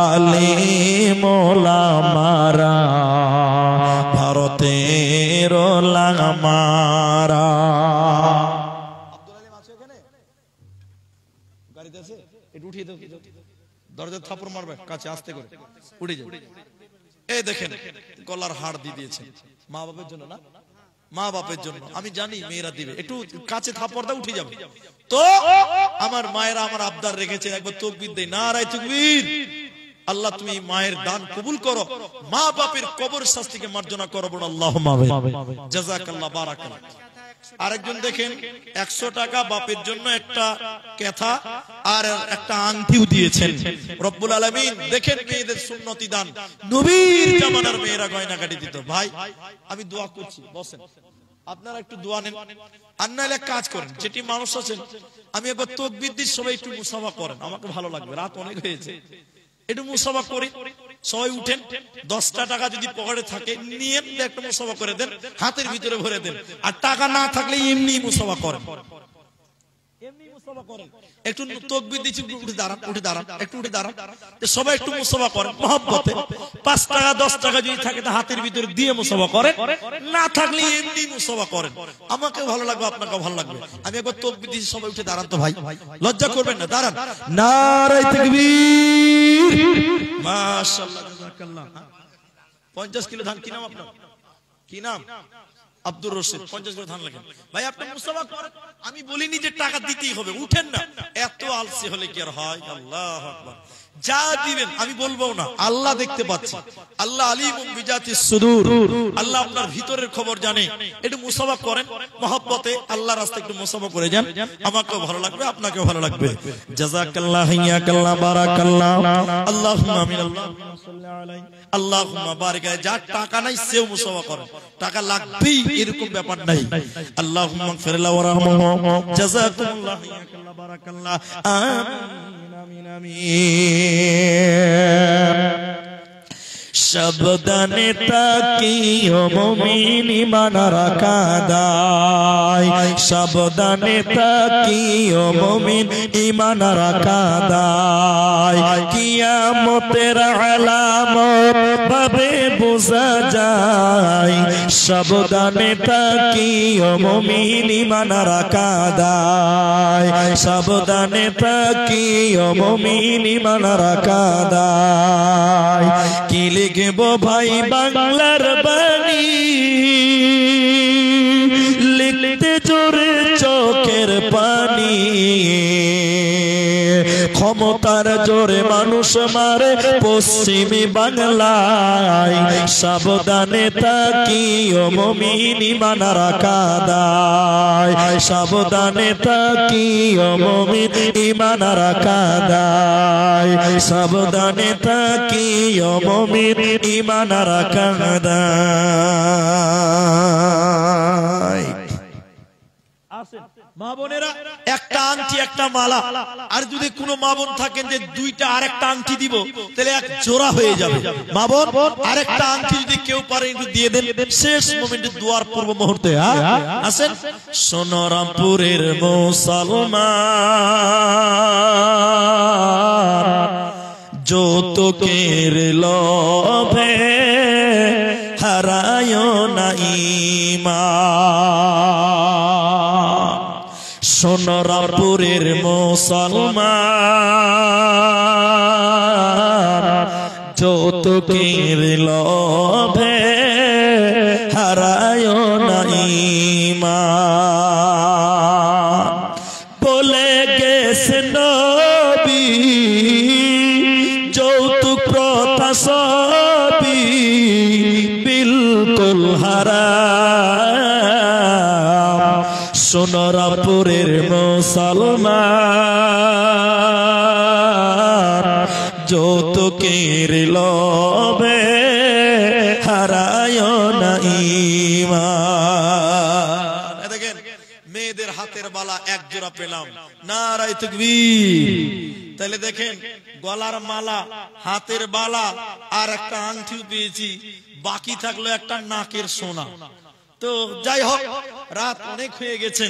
আলিম ওলামারা, ভারতের ওলামারা। আব্দুল আলিম আছে এখানে? গাড়িতে আছে? একটু উঠিয়ে দাও, দরজা থাপড় মারবে, কাছে আস্তে করে উঠে যাবে। এই দেখেন গলার হাড় দিয়ে দিয়েছেন মা বাপের জন্য না? মা বাপের জন্য। আমি জানি মেয়েরা দিবে, একটু কাছে থাপড় দাও, উঠে যাবে। তো আমার মায়েরা আমার আবদার রেখেছে, একবার তাকবীর দেই, নারায়ে তাকবীর। আল্লাহ তুমি মায়ের দান কবুল করো, মা বাপের কবর শাস্তিকে মার্জনা করো। বড় আল্লাহুম্মা আমিন। জাযাকাল্লাহ, বারাকাল্লাহ। আরেকজন দেখেন 100 টাকা বাপের জন্য একটা কেথা আর একটা আংটিও দিয়েছেন। রব্বুল আলামিন দেখেন মেয়েদের সুন্নতি দান, নবীর জামানার মেয়েরা গয়না কাটি দিত। ভাই আমি দোয়া করছি, বসেন আপনারা একটু দোয়া নেন। আর নাহলে এক কাজ করেন, যেটি মানুষ আছেন আমি একবার তাকবীর দিই, সবাই একটু মুসাফা করেন, আমাকে ভালো লাগবে, রাত অনেক হয়েছে, একটু মুসাফা করি। সবাই উঠেন, 10টা টাকা যদি পকেটে থাকে নিয়ে একটা মুসাফা করে দেন, হাতের ভিতরে ভরে দেন। আর টাকা না থাকলে এমনি মুসাফা করেন, এমনি মুসাফা করেন। একটু তাকবীর দিচ্ছি, উঠে দাঁড়ান, উঠে দাঁড়ান, একটু উঠে দাঁড়ান, সবাই একটু মুসাফা করেন মহব্বতে। 5 টাকা 10 টাকা যদি থাকে তা হাতের ভিতরে দিয়ে মুসাফা করেন, না থাকলে এমনি মুসাফা করেন। আমাকে ভালো লাগবে, আপনাকেও ভালো লাগবে। আমি একবার তাকবীর দিচ্ছি, সবাই উঠে দাঁড়ান তো ভাই, লজ্জা করবেন না, দাঁড়ান। নারে তাকবীর, মাশাআল্লাহ, জাযাকাল্লাহ। 50 কিলো ধান, কি নাম আপনার? কি নাম? আব্দুর রশিদ। 50 কিলো ধান লাগেন ভাই, আপনি মুসাফা করেন। আমি বলিনি যে টাকা দিতেই হবে, উঠেন না, এত আলসি হলে কি আর হয়? আল্লাহু আকবার। যা দিবেন আমি বলবো না, আল্লাহ দেখতে পাচ্ছে। আল্লাহ আলিমুম বিজাতিস সুদূর, আল্লাহ আপনার ভিতরের খবর জানে। একটু মুসাফা করেন মহব্বতে, আল্লাহর রাস্তায় একটু মুসাফা করে যান, আমাকেও ভালো লাগবে, আপনাকেও ভালো লাগবে। জাযাকাল্লাহ, হিয়াকাল্লাহ, বারাকাল্লাহ, আল্লাহুম্মা আমিন, আল্লাহুম্মা সাল্লি আলাইহি, আল্লাহুম্মা বারিক আলাইহি। যার টাকা নাই সেও মুসাফা করেন, টাকা লাগবেই এরকম ব্যাপার নাই। আল্লাহুম্মা গফির লাহু ওয়া রাহমহু, জাযাকুমুল্লাহ, হিয়াকাল্লাহ, বারাকাল্লাহ, আমিন আমিন আমিন। সাবধানে তাকিও মুমিন ঈমান রাখা দায়, সাবধানে তাকিও মুমিন ঈমান রাখা দায়। কিয়ামতের আলামত ভাবে বোঝা যায়, সাবধানে তাকিও মুমিন ঈমান রাখা দায়, সাবধানে তাকিও মুমিন ঈমান রাখা দায়। কি লিখব ভাই বাংলার বাণী, লিখতে জোরে চোখের পানি, ক্ষমতার জোরে মানুষ মারে পশ্চিমী বাংলায়, সাবধানে তাকিও মুমিন ঈমান রাখা দায়, সাবধানে তাকিও মুমিন ঈমান রাখা দায়, সাবধানে তাকিও মুমিন ঈমান রাখা দায়। মা বোনেরা, একটা আংটি একটা মালা, আর যদি কোনো মা বোন থাকেন যে দুইটা আরেকটা আংটি দিব, তাহলে এক জোড়া হয়ে যাবে। মা বোন আরেকটা আংটি যদি কেউ পারে একটু দিয়ে দেন, শেষ মোমেন্টে দুয়ার পূর্ব মুহূর্তে। আসেন, সোনারামপুরের মুসলমান যৌতুকের লোভে হারায় না ঈমান, সোনারামপুরের মুসলমান যৌতুকের লোভে হারায় না ঈমান। বলে গেছে নবী যৌতুক প্রথা সবই বিলকুল হারাম, সোনারামপুরের মুসলমান যৌতুকের লোভে হারায় না ঈমান। দেখেন মেয়েদের হাতের বালা এক জোড়া পেলাম, নারায়ে তাকবীর। তাহলে দেখেন গলার মালা, হাতের বালা আর একটা আংটিও পেয়েছি, বাকি থাকলো একটা নাকের সোনা। তো যাই হোক, রাত অনেক হয়ে গেছে,